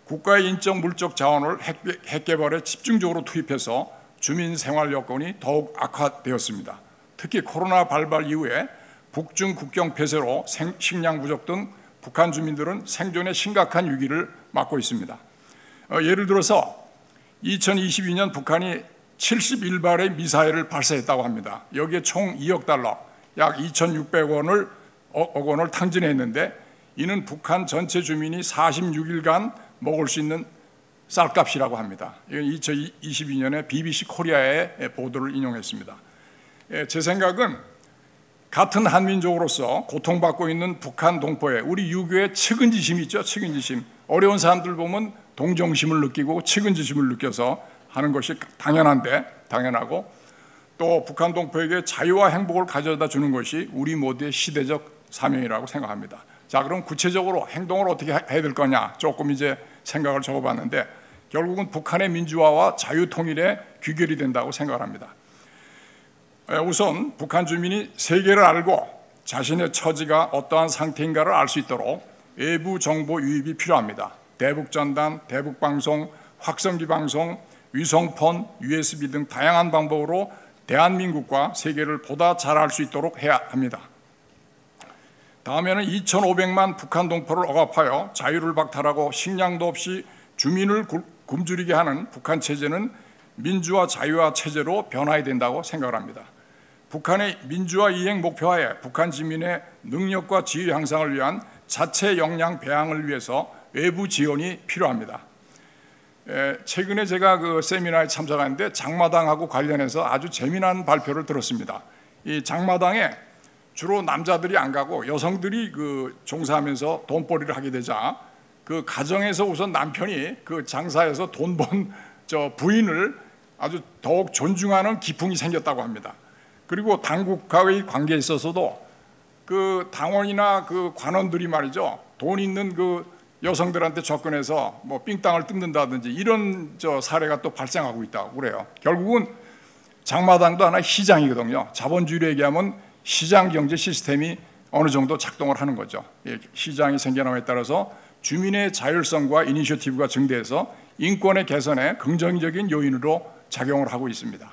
국가의 인적 물적 자원을 핵 개발에 집중적으로 투입해서 주민 생활 여건이 더욱 악화되었습니다. 특히 코로나 발발 이후에 북중 국경 폐쇄로 식량 부족 등 북한 주민들은 생존에 심각한 위기를 맞고 있습니다. 예를 들어서 2022년 북한이 71발의 미사일을 발사했다고 합니다. 여기에 총 2억 달러, 약 2,600억 원을 탕진했는데 이는 북한 전체 주민이 46일간 먹을 수 있는 쌀값이라고 합니다. 이건 2022년에 BBC 코리아의 보도를 인용했습니다. 제 생각은 같은 한민족으로서 고통받고 있는 북한 동포의 우리 유교의 측은지심이 있죠. 측은지심. 어려운 사람들 보면 동정심을 느끼고 측은지심을 느껴서 하는 것이 당연하고 또 북한 동포에게 자유와 행복을 가져다 주는 것이 우리 모두의 시대적 사명이라고 생각합니다. 자, 그럼 구체적으로 행동을 어떻게 해야 될 거냐 조금 이제 생각을 적어봤는데 결국은 북한의 민주화와 자유통일에 귀결이 된다고 생각을 합니다. 우선 북한 주민이 세계를 알고 자신의 처지가 어떠한 상태인가를 알 수 있도록 외부 정보 유입이 필요합니다. 대북전단, 대북방송, 확성기 방송, 위성폰, USB 등 다양한 방법으로 대한민국과 세계를 보다 잘 알 수 있도록 해야 합니다. 다음에는 2,500만 북한 동포를 억압하여 자유를 박탈하고 식량도 없이 주민을 굶주리게 하는 북한 체제는 민주화 자유화 체제로 변화해야 된다고 생각을 합니다. 북한의 민주화 이행 목표하에 북한 주민의 능력과 지위 향상을 위한 자체 역량 배양을 위해서 외부 지원이 필요합니다. 최근에 제가 그 세미나에 참석하는데 장마당하고 관련해서 아주 재미난 발표를 들었습니다. 이 장마당에 주로 남자들이 안 가고 여성들이 그 종사하면서 돈벌이를 하게 되자 그 가정에서 우선 남편이 그 장사해서 돈 번 저 부인을 아주 더욱 존중하는 기풍이 생겼다고 합니다. 그리고 당국과의 관계에 있어서도 그 당원이나 그 관원들이 말이죠, 돈 있는 그 여성들한테 접근해서 뭐 삥땅을 뜯는다든지 이런 저 사례가 또 발생하고 있다고 그래요. 결국은 장마당도 하나의 시장이거든요. 자본주의로 얘기하면 시장 경제 시스템이 어느 정도 작동을 하는 거죠. 시장이 생겨남에 따라서 주민의 자율성과 이니셔티브가 증대해서 인권의 개선에 긍정적인 요인으로 작용을 하고 있습니다.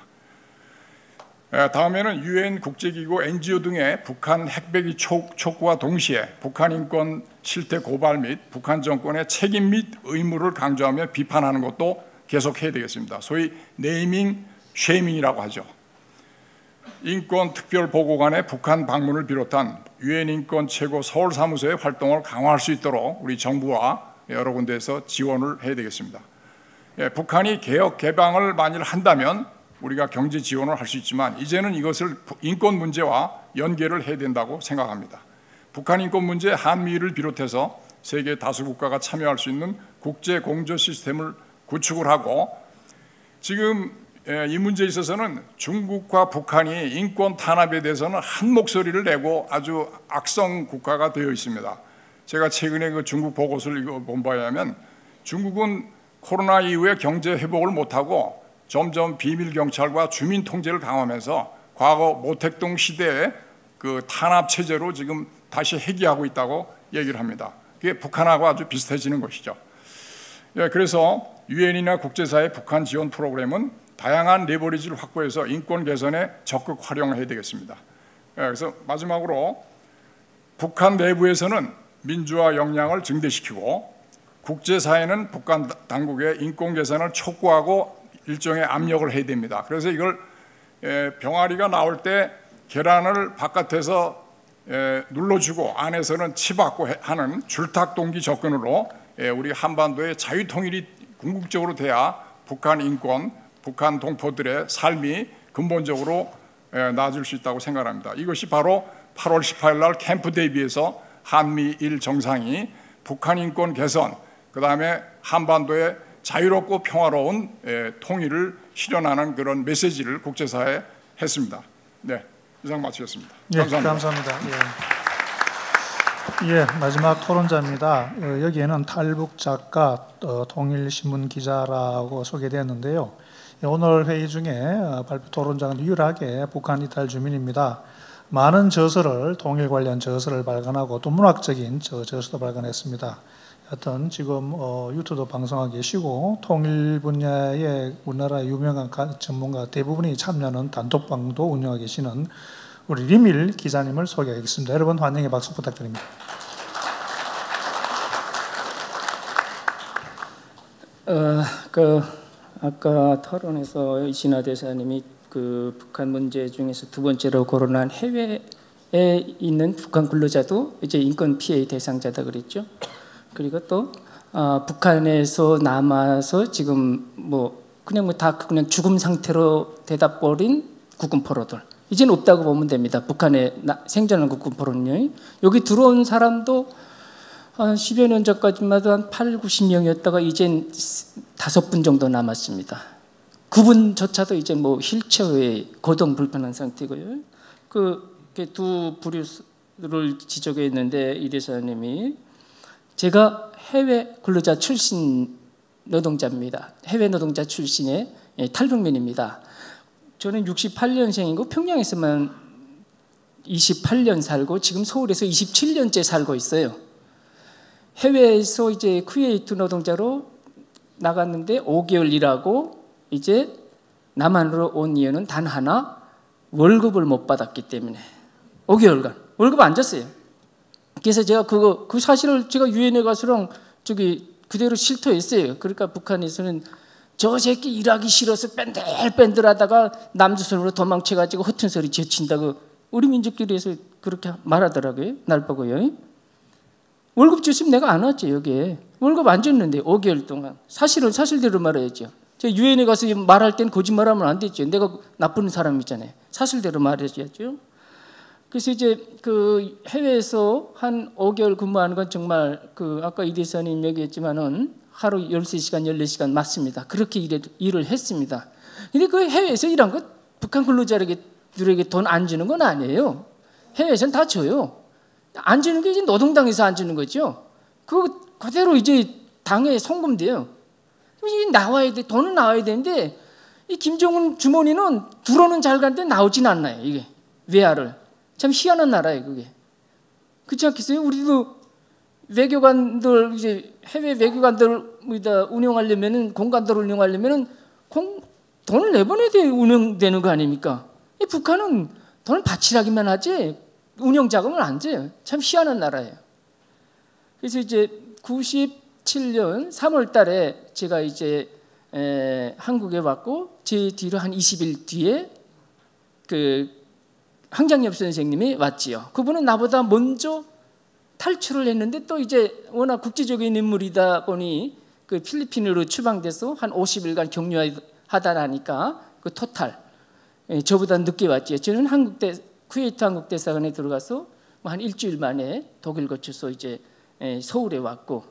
다음에는 UN 국제기구 NGO 등의 북한 핵배기 촉구와 동시에 북한 인권 실태 고발 및 북한 정권의 책임 및 의무를 강조하며 비판하는 것도 계속해야 되겠습니다. 소위 네이밍 쉐이밍이라고 하죠. 인권특별보고관의 북한 방문을 비롯한 UN 인권 최고 서울 사무소의 활동을 강화할 수 있도록 우리 정부와 여러 군데에서 지원을 해야 되겠습니다. 북한이 개혁 개방을 만일 한다면 우리가 경제 지원을 할 수 있지만 이제는 이것을 인권 문제와 연계를 해야 된다고 생각합니다. 북한 인권 문제 한미를 비롯해서 세계 다수 국가가 참여할 수 있는 국제 공조 시스템을 구축을 하고, 지금 이 문제에 있어서는 중국과 북한이 인권 탄압에 대해서는 한 목소리를 내고 아주 악성 국가가 되어 있습니다. 제가 최근에 그 중국 보고서를 본 바에 의하면 중국은 코로나 이후에 경제 회복을 못하고 점점 비밀 경찰과 주민 통제를 강화하면서 과거 모택동 시대의 그 탄압 체제로 지금 다시 회귀하고 있다고 얘기를 합니다. 그게 북한하고 아주 비슷해지는 것이죠. 그래서 유엔이나 국제사회 북한 지원 프로그램은 다양한 레버리지를 확보해서 인권 개선에 적극 활용해야 되겠습니다. 그래서 마지막으로 북한 내부에서는 민주화 역량을 증대시키고 국제사회는 북한 당국의 인권 개선을 촉구하고 일종의 압력을 해야 됩니다. 그래서 이걸 병아리가 나올 때 계란을 바깥에서 눌러주고 안에서는 치받고 하는 줄탁동기 접근으로 우리 한반도의 자유통일이 궁극적으로 돼야 북한 인권, 북한 동포들의 삶이 근본적으로 나아질 수 있다고 생각합니다. 이것이 바로 8월 18일 날 캠프 데이비드에서 한미일 정상이 북한 인권 개선, 그 다음에 한반도의 자유롭고 평화로운 통일을 실현하는 그런 메시지를 국제사회에 했습니다. 네, 이상 마치겠습니다. 감사합니다. 감사합니다. 예, 마지막 토론자입니다. 여기에는 탈북 작가, 통일신문 기자라고 소개되었는데요. 오늘 회의 중에 발표 토론자는 유일하게 북한 이탈 주민입니다. 많은 저서를, 통일 관련 저서를 발간하고 또 문학적인 저서도 발간했습니다. 하여튼 지금 유튜브 방송하고 계시고 통일 분야의 우리나라 유명한 전문가 대부분이 참여하는 단톡방도 운영하고 계시는 우리 리밀 기자님을 소개하겠습니다. 여러분 환영의 박수 부탁드립니다. 아까 토론에서 이신하 대사님이 그 북한 문제 중에서 두 번째로 거론한 해외에 있는 북한 근로자도 이제 인권 피해 대상자다 그랬죠. 그리고 또 북한에서 남아서 지금 다 그냥 죽음 상태로 대답 버린 국군포로들 이제는 없다고 보면 됩니다. 북한에 생존하는 국군포로는요. 여기 들어온 사람도 한 10여 년 전까지만 한 8, 90명이었다가 이젠 5분 정도 남았습니다. 그분조차도 이제 휠체어에 거동 불편한 상태고요. 두 부류를 지적했는데 이 대사님이 제가 해외 근로자 출신 노동자입니다. 해외 노동자 출신의 탈북민입니다. 저는 68년생이고 평양에서만 28년 살고 지금 서울에서 27년째 살고 있어요. 해외에서 이제 쿠웨이트 노동자로 나갔는데 5개월 일하고 이제 남한으로 온 이유는 단 하나, 월급을 못 받았기 때문에 5개월간 월급 안 줬어요. 그래서 제가 그 사실을 제가 유엔에 가서랑 그대로 실토했어요. 그러니까 북한에서는 저 새끼 일하기 싫어서 뺀들뺀들하다가 남조선으로 도망쳐가지고 허튼 소리 제친다고 우리 민족끼리에서 그렇게 말하더라고요. 날 보고요. 월급 줬으면 내가 안 왔지. 여기에 월급 안 줬는데 5개월 동안 사실은 사실대로 말해야죠. 저 유엔에 가서 말할 땐 거짓말하면 안 되죠. 내가 나쁜 사람이잖아요. 사실대로 말해야죠. 그래서 이제 그 해외에서 한 5개월 근무하는 건 정말 그 아까 이 대사님 얘기했지만은 하루 13시간, 14시간 맞습니다. 그렇게 일을 했습니다. 근데 그 해외에서 일한 것 북한 근로자들에게 돈 안 주는 건 아니에요. 해외에서는 다 줘요. 안 주는 게 이제 노동당에서 안 주는 거죠. 그대로 이제 당에 송금돼요. 이게 나와야 돼. 돈은 나와야 되는데 이 김정은 주머니는 들어는 잘 가는데 나오진 않나요. 이게 외화를. 참 희한한 나라예요, 그게. 그렇지 않겠어요? 우리도 외교관들 이제 해외 외교관들 운영하려면은 공관들을 운영하려면은 돈을 내보내야 돼 운영되는 거 아닙니까? 이 북한은 돈을 바치라기만 하지 운영 자금을 안 줘요. 참 희한한 나라예요. 그래서 이제 97년 3월 달에 제가 이제 한국에 왔고 제 뒤로 한 20일 뒤에 그 황장엽 선생님이 왔지요. 그분은 나보다 먼저 탈출을 했는데 또 이제 워낙 국제적인 인물이다 보니 그 필리핀으로 추방돼서 한 50일간 격려하다 나니까 그 토탈 저보다 늦게 왔지요. 저는 쿠웨이트 한국 대사관에 들어가서 한 일주일 만에 독일 거쳐서 이제 서울에 왔고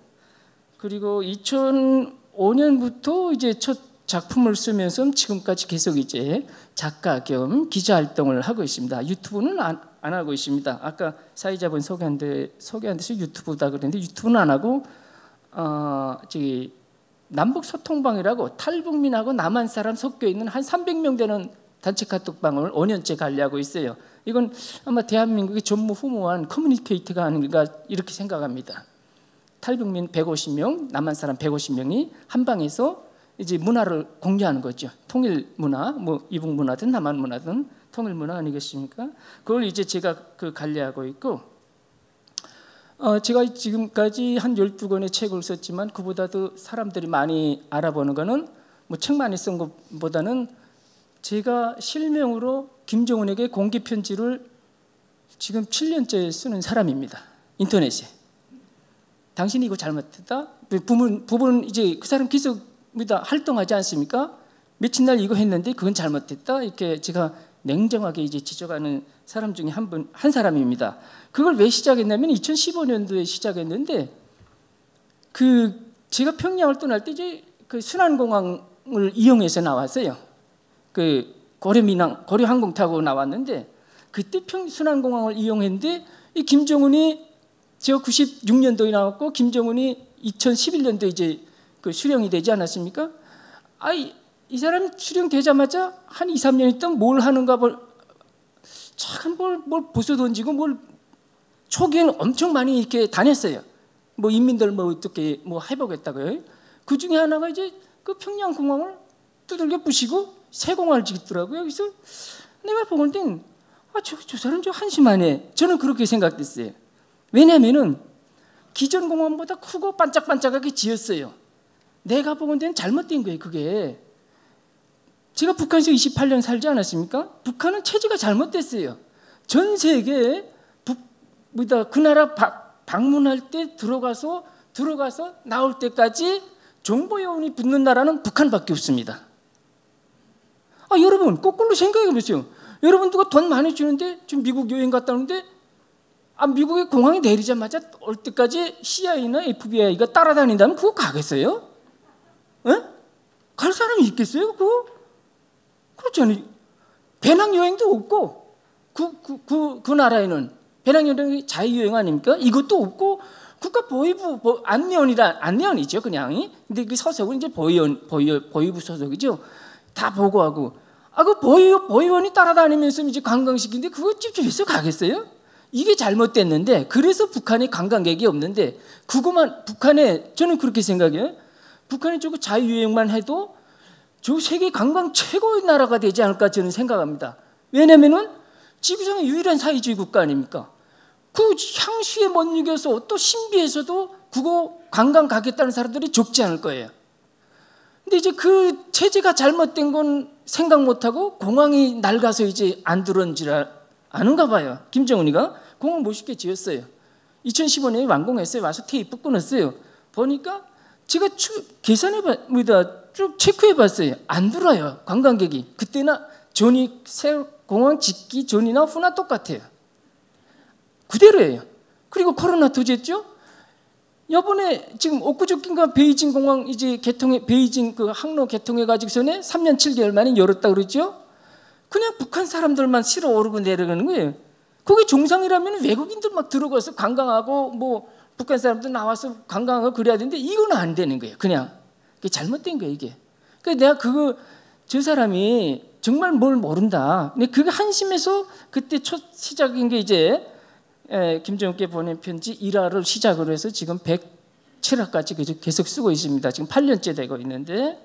그리고 2005년부터 이제 첫 작품을 쓰면서 지금까지 계속 이제 작가 겸 기자 활동을 하고 있습니다. 유튜브는 안 하고 있습니다. 아까 사회자분 소개한 데서 유튜브다 그랬는데 유튜브는 안 하고 저기 남북 소통방이라고 탈북민하고 남한 사람 섞여 있는 한 300명 되는 단체 카톡방을 5년째 관리하고 있어요. 이건 아마 대한민국의 전무후무한 커뮤니케이터가 아닌가 이렇게 생각합니다. 탈북민 150명, 남한 사람 150명이 한 방에서 이제 문화를 공유하는 거죠. 통일 문화, 뭐 이북 문화든 남한 문화든 통일 문화 아니겠습니까? 그걸 이제 제가 관리하고 있고, 제가 지금까지 한 12권의 책을 썼지만 그보다도 사람들이 많이 알아보는 거는 뭐 책 많이 쓴 것보다는 제가 실명으로 김정은에게 공개 편지를 지금 7년째 쓰는 사람입니다. 인터넷에. 당신이 이거 잘못했다. 부분 이제 그 사람 계속 활동하지 않습니까? 며칠 날 이거 했는데 그건 잘못됐다. 이렇게 제가 냉정하게 이제 지적하는 사람 중에 한 사람입니다. 그걸 왜 시작했냐면 2015년도에 시작했는데 제가 평양을 떠날 때 이제 그 순환공항을 이용해서 나왔어요. 그 고려 항공 타고 나왔는데 그때 순환공항을 이용했는데 이 김정은이 제가 96년도에 나왔고 김정은이 2011년도에 이제 그 수령이 되지 않았습니까? 이 사람 수령되자마자 한 2, 3년 있다 뭘 하는가 참 뭘 부숴 던지고 초기에는 엄청 많이 이렇게 다녔어요. 뭐 인민들 어떻게 해보겠다고요. 그 중에 하나가 이제 그 평양 공항을 두들겨 부시고 새 공항을 짓더라고요. 그래서 내가 보건데 저 사람 좀 한심하네. 저는 그렇게 생각됐어요. 왜냐하면은 기존 공항보다 크고 반짝반짝하게 지었어요. 내가 보건 데는 잘못된 거예요. 그게 제가 북한에서 28년 살지 않았습니까? 북한은 체제가 잘못됐어요. 전 세계에 그 나라 방문할 때 들어가서 나올 때까지 정보요원이 붙는 나라는 북한밖에 없습니다. 여러분 거꾸로 생각해 보세요. 여러분 누가 돈 많이 주는데 지금 미국 여행 갔다 오는데 미국의 공항에 내리자마자 올 때까지 CIA나 FBI가 따라다닌다면 그거 가겠어요? 에? 갈 사람이 있겠어요? 그거? 그렇지 않아요. 배낭여행도 없고 그 나라에는 배낭여행이 자유여행 아닙니까? 이것도 없고 국가 보위부 안내원이죠 그냥. 근데 그 소속은 이제 보위부 소속이죠. 다 보고하고 그 보위원이 따라다니면서 이제 관광시키는데 그거 찝찝해서 가겠어요? 이게 잘못됐는데 그래서 북한에 관광객이 없는데 북한에 저는 그렇게 생각해요. 북한이 저거 자유여행만 해도 저 세계 관광 최고의 나라가 되지 않을까 저는 생각합니다. 왜냐면은 지구상의 유일한 사회주의 국가 아닙니까? 그 향수에 못 이겨서 또 신비에서도 그거 관광 가겠다는 사람들이 적지 않을 거예요. 근데 이제 그 체제가 잘못된 건 생각 못하고 공항이 낡아서 이제 안 들어온 줄 아는가 봐요. 김정은이가 공항 멋있게 지었어요. 2015년에 완공했어요. 와서 테이프 끊었어요. 보니까 제가 계산해봤습니다. 쭉 체크해봤어요. 안 들어요. 관광객이. 그때나 전이 새 공항 짓기 전이나 후나 똑같아요. 그대로예요. 그리고 코로나 터졌죠. 이번에 지금 엊그저께인가 베이징 공항 이제 개통해 베이징 그 항로 개통해 가지고 전에 3년 7개월 만에 열었다 그러죠. 그냥 북한 사람들만 실어 오르고 내려가는 거예요. 거기 정상이라면 외국인들 막 들어가서 관광하고 뭐 북한 사람들 나와서 관광하고 그래야 되는데 이건 안 되는 거예요. 그냥 그게 잘못된 거예요 이게. 그러니까 내가 저 사람이 정말 뭘 모른다. 근데 그게 한심해서 그때 첫 시작인 게 이제 김정은께 보낸 편지 1화를 시작으로 해서 지금 107화까지 계속 쓰고 있습니다. 지금 8년째 되고 있는데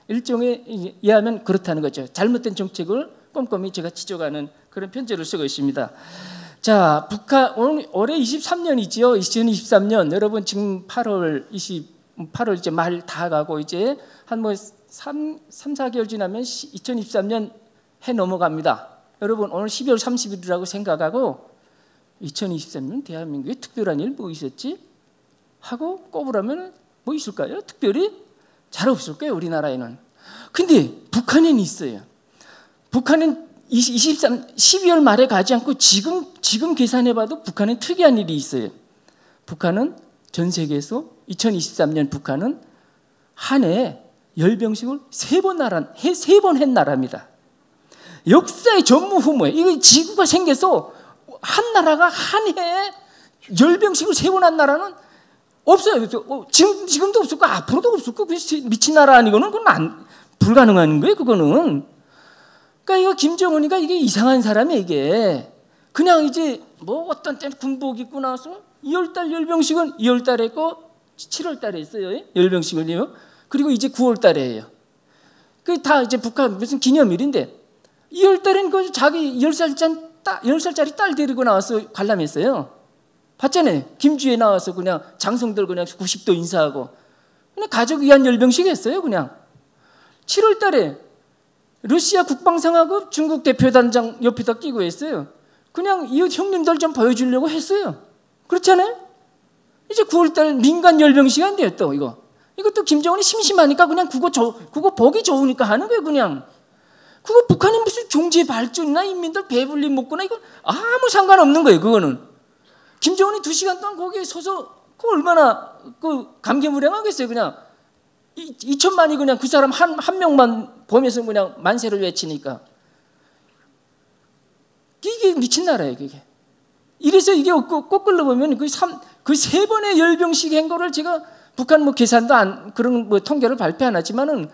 일종에 이해하면 그렇다는 거죠. 잘못된 정책을 꼼꼼히 제가 지적하는 그런 편지를 쓰고 있습니다. 자, 북한 올해 23년이지요. 2023년 여러분 지금 8월 이제 말 다 가고 이제 한 뭐 3, 4개월 지나면 2023년 해 넘어갑니다. 여러분 오늘 12월 30일이라고 생각하고 2023년 대한민국에 특별한 일 뭐 있었지? 하고 꼽으라면 뭐 있을까요? 특별히? 잘 없을 거예요 우리나라에는. 근데 북한에는 있어요. 북한은 12월 말에 가지 않고 지금 계산해봐도 북한은 특이한 일이 있어요. 북한은 전 세계에서 2023년 북한은 한 해에 열병식을 3번 한 나라입니다. 역사의 전무후무에 이거 지구가 생겨서 한 나라가 한 해에 열병식을 3번 한 나라는 없어요. 지금도 없을 거 앞으로도 없을 거 미친 나라 아니고는 그건 불가능한 거예요. 그거는. 그러니까 이거 김정은이가 이게 이상한 사람이에요. 이게 그냥 이제 뭐 어떤 때는 군복 입고 나서 2월달 열병식은 2월달에 했고 7월달에 했어요. 열병식을요. 그리고 이제 9월달에 해요. 그 다 이제 북한 무슨 기념일인데 2월달엔 그 자기 10살짜리 딸 데리고 나와서 관람했어요. 봤잖아요. 김주에 나와서 그냥 장성들 그냥 90도 인사하고 그냥 가족 위한 열병식 했어요. 그냥 7월달에 러시아 국방상하고 중국 대표단장 옆에다 끼고 했어요. 그냥 이웃 형님들 좀 보여주려고 했어요. 그렇잖아요. 이제 9월달 민간 열병식 한대요. 또 이것도 김정은이 심심하니까 그냥 그거 보기 좋으니까 하는 거예요. 그냥 그거 북한이 무슨 경제 발전이나 인민들 배불리 먹거나 이건 아무 상관없는 거예요. 그거는 김정은이 2시간 동안 거기에 서서 그 얼마나 그 감개무량하겠어요. 그냥 2천만이 그냥 그 사람 한 명만 보면서 그냥 만세를 외치니까 이게 미친 나라예요. 그게. 이래서 이게 거꾸로 보면 그 3번의 열병식 행거를 제가 북한 뭐 계산도 그런 뭐 통계를 발표 안 하지만은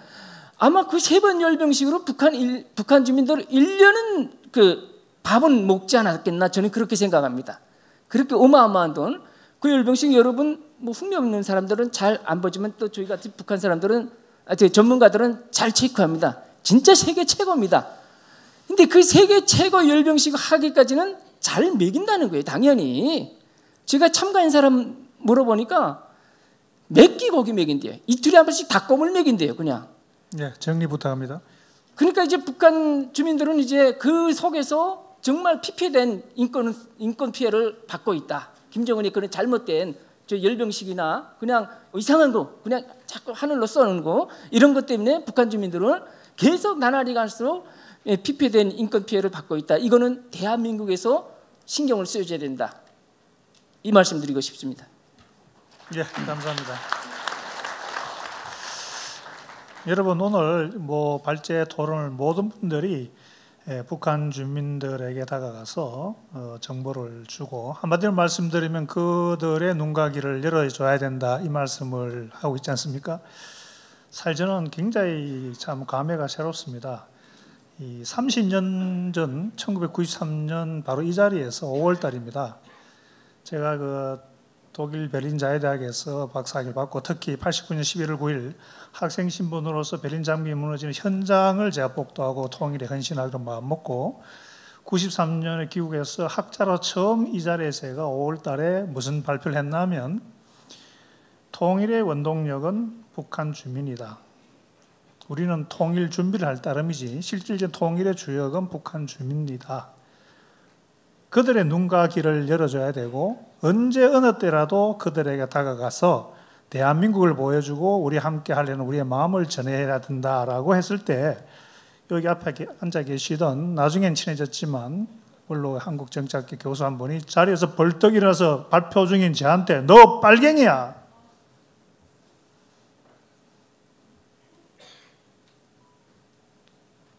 아마 그 3번 열병식으로 북한 주민들 1년은 그 밥은 먹지 않았겠나 저는 그렇게 생각합니다. 그렇게 어마어마한 돈. 그 열병식 여러분 뭐 흥미 없는 사람들은 잘 안 보지만 또 저희 같은 북한 사람들은 전문가들은 잘 체크합니다. 진짜 세계 최고입니다. 근데 그 세계 최고 열병식 하기까지는 잘 먹인다는 거예요. 당연히. 제가 참가한 사람 물어보니까 몇 끼 고기 먹인대요. 이틀에 한 번씩 닭곰을 먹인대요. 그냥. 네, 정리 부탁합니다. 그러니까 이제 북한 주민들은 이제 그 속에서 정말 피폐된 인권 피해를 받고 있다. 김정은이 그런 잘못된 저 열병식이나 그냥 이상한 거 그냥 자꾸 하늘로 쏘는 거 이런 것 때문에 북한 주민들은 계속 나날이 갈수록 피폐된 인권 피해를 받고 있다. 이거는 대한민국에서 신경을 써줘야 된다. 이 말씀 드리고 싶습니다. 예, 감사합니다. 여러분 오늘 뭐 발제 토론을 모든 분들이 북한 주민들에게 다가가서 정보를 주고 한마디로 말씀드리면 그들의 눈가기를 열어줘야 된다 이 말씀을 하고 있지 않습니까? 사실 저는 굉장히 참 감회가 새롭습니다. 이 30년 전 1993년 바로 이 자리에서 5월달입니다. 제가 그 독일 베를린 자유대학에서 박사학위를 받고 특히 89년 11월 9일 학생 신분으로서 베를린 장벽이 무너지는 현장을 제가 복도하고 통일에 헌신하기로 마음먹고 93년에 귀국해서 학자로 처음 이 자리에서 제가 5월 달에 무슨 발표를 했냐면 통일의 원동력은 북한 주민이다. 우리는 통일 준비를 할 따름이지 실질적인 통일의 주역은 북한 주민이다. 그들의 눈과 귀를 열어줘야 되고 언제 어느 때라도 그들에게 다가가서 대한민국을 보여주고 우리 함께 하려는 우리의 마음을 전해야 된다라고 했을 때 여기 앞에 앉아 계시던 나중엔 친해졌지만 원로 한국정치학교 교수 한 분이 자리에서 벌떡 일어나서 발표 중인 저한테 너 빨갱이야.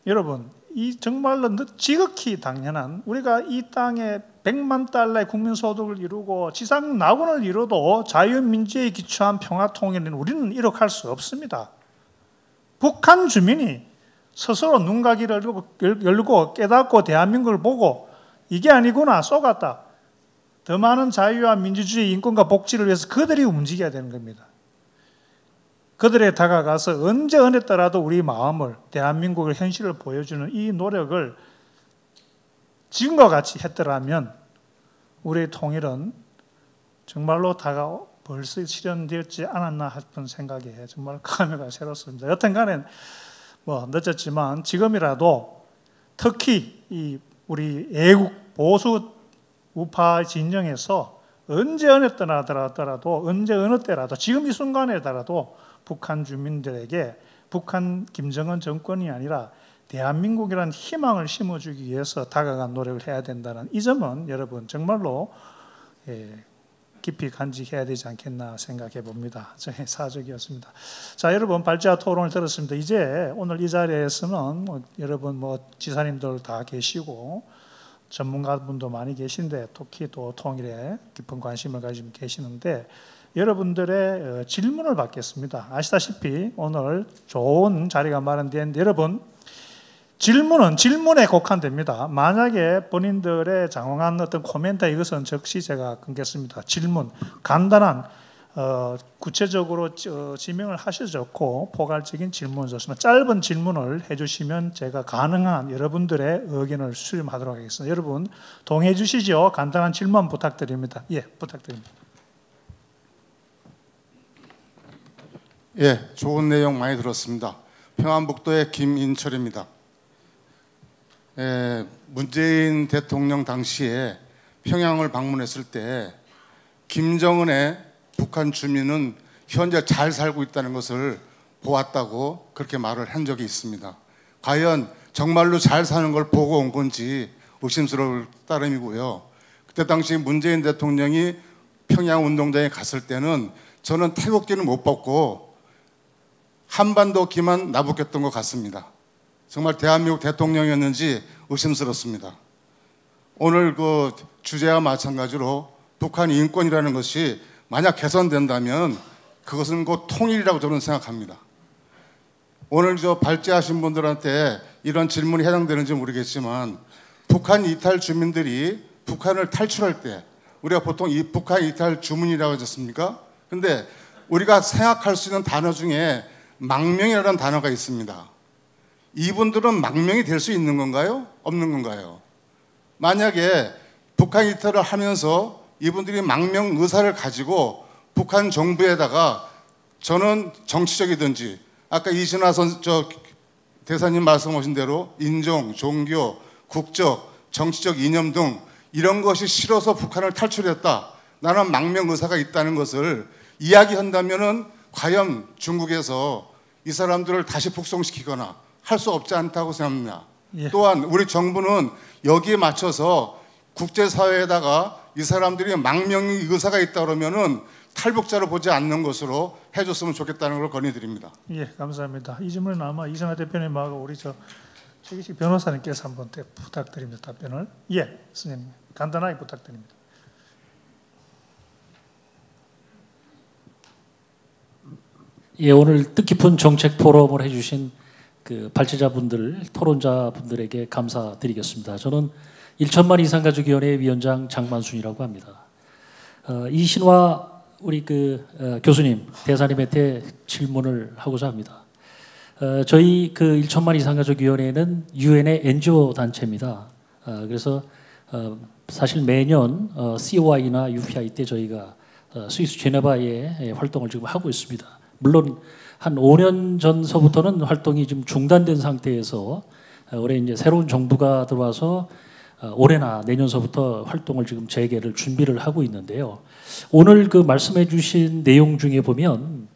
여러분 이 정말로 지극히 당연한 우리가 이 땅에 100만 달러의 국민소득을 이루고 지상 낙원을 이루어도 자유민주주의에 기초한 평화통일은 우리는 이룩할 수 없습니다. 북한 주민이 스스로 눈과 귀를 열고 깨닫고 대한민국을 보고 이게 아니구나 쏘갔다. 더 많은 자유와 민주주의 인권과 복지를 위해서 그들이 움직여야 되는 겁니다. 그들에 다가가서 언제 어느 때라도 우리 마음을 대한민국의 현실을 보여주는 이 노력을 지금과 같이 했더라면 우리의 통일은 정말로 벌써 실현되었지 않았나 싶은 생각에 정말 감회가 새롭습니다. 여튼 간에 늦었지만 지금이라도 특히 이 우리 애국 보수 우파 진영에서 언제 어느 때라도 언제 어느 때라도 지금 이 순간에라도 북한 주민들에게 북한 김정은 정권이 아니라 대한민국이라는 희망을 심어주기 위해서 다가간 노력을 해야 된다는 이 점은 여러분 정말로 깊이 간직해야 되지 않겠나 생각해 봅니다. 저의 사적이었습니다. 자, 여러분 발제와 토론을 들었습니다. 이제 오늘 이 자리에서는 여러분 지사님들 다 계시고 전문가분도 많이 계신데 특히 또 통일에 깊은 관심을 가지고 계시는데 여러분들의 질문을 받겠습니다. 아시다시피 오늘 좋은 자리가 마련되는데 여러분 질문에 국한됩니다. 만약에 본인들의 장황한 어떤 코멘트 이것은 즉시 제가 끊겠습니다. 질문 간단한 구체적으로 지명을 하셔도 좋고 포괄적인 질문 좋습니다. 짧은 질문을 해주시면 제가 가능한 여러분들의 의견을 수렴하도록 하겠습니다. 여러분 동의해 주시죠? 간단한 질문 부탁드립니다. 예, 부탁드립니다. 예, 좋은 내용 많이 들었습니다. 평안북도의 김인철입니다. 문재인 대통령 당시에 평양을 방문했을 때 김정은의 북한 주민은 현재 잘 살고 있다는 것을 보았다고 그렇게 말을 한 적이 있습니다. 과연 정말로 잘 사는 걸 보고 온 건지 의심스러울 따름이고요. 그때 당시 문재인 대통령이 평양 운동장에 갔을 때는 저는 태극기는 못 벗고 한반도 기만 나부꼈던 것 같습니다. 정말 대한민국 대통령이었는지 의심스럽습니다. 오늘 그 주제와 마찬가지로 북한 인권이라는 것이 만약 개선된다면 그것은 곧 통일이라고 저는 생각합니다. 오늘 발제하신 분들한테 이런 질문이 해당되는지 모르겠지만 북한 이탈 주민들이 북한을 탈출할 때 우리가 보통 이 북한 이탈 주문이라고 하지 않습니까? 근데 우리가 생각할 수 있는 단어 중에 망명이라는 단어가 있습니다. 이분들은 망명이 될 수 있는 건가요? 없는 건가요? 만약에 북한 이탈을 하면서 이분들이 망명 의사를 가지고 북한 정부에다가 저는 정치적이든지 아까 이신하 대사님 말씀하신 대로 인종, 종교, 국적, 정치적 이념 등 이런 것이 싫어서 북한을 탈출했다. 나는 망명 의사가 있다는 것을 이야기한다면은 과연 중국에서 이 사람들을 다시 북송시키거나 할 수 없지 않다고 생각합니다. 예. 또한 우리 정부는 여기에 맞춰서 국제사회에다가 이 사람들이 망명 의사가 있다 그러면은 탈북자로 보지 않는 것으로 해줬으면 좋겠다는 걸 건의드립니다. 예, 감사합니다. 이 질문은 아마 이승하 대표님하고 우리 최기식 변호사님께서 한번 부탁드립니다. 답변을. 예, 선생님 간단하게 부탁드립니다. 예, 오늘 뜻깊은 정책 포럼을 해주신 그 발제자분들, 토론자분들에게 감사드리겠습니다. 저는 1천만 이상가족위원회 위원장 장만순이라고 합니다. 이신화 우리 교수님, 대사님한테 질문을 하고자 합니다. 저희 1천만 이상가족위원회는 유엔의 NGO 단체입니다. 그래서 사실 매년 COI나 UPI 때 저희가 스위스 제네바에 활동을 지금 하고 있습니다. 물론 한 5년 전서부터는 활동이 좀 중단된 상태에서 올해 이제 새로운 정부가 들어와서 올해나 내년서부터 활동을 지금 재개를 준비를 하고 있는데요. 오늘 그 말씀해 주신 내용 중에 보면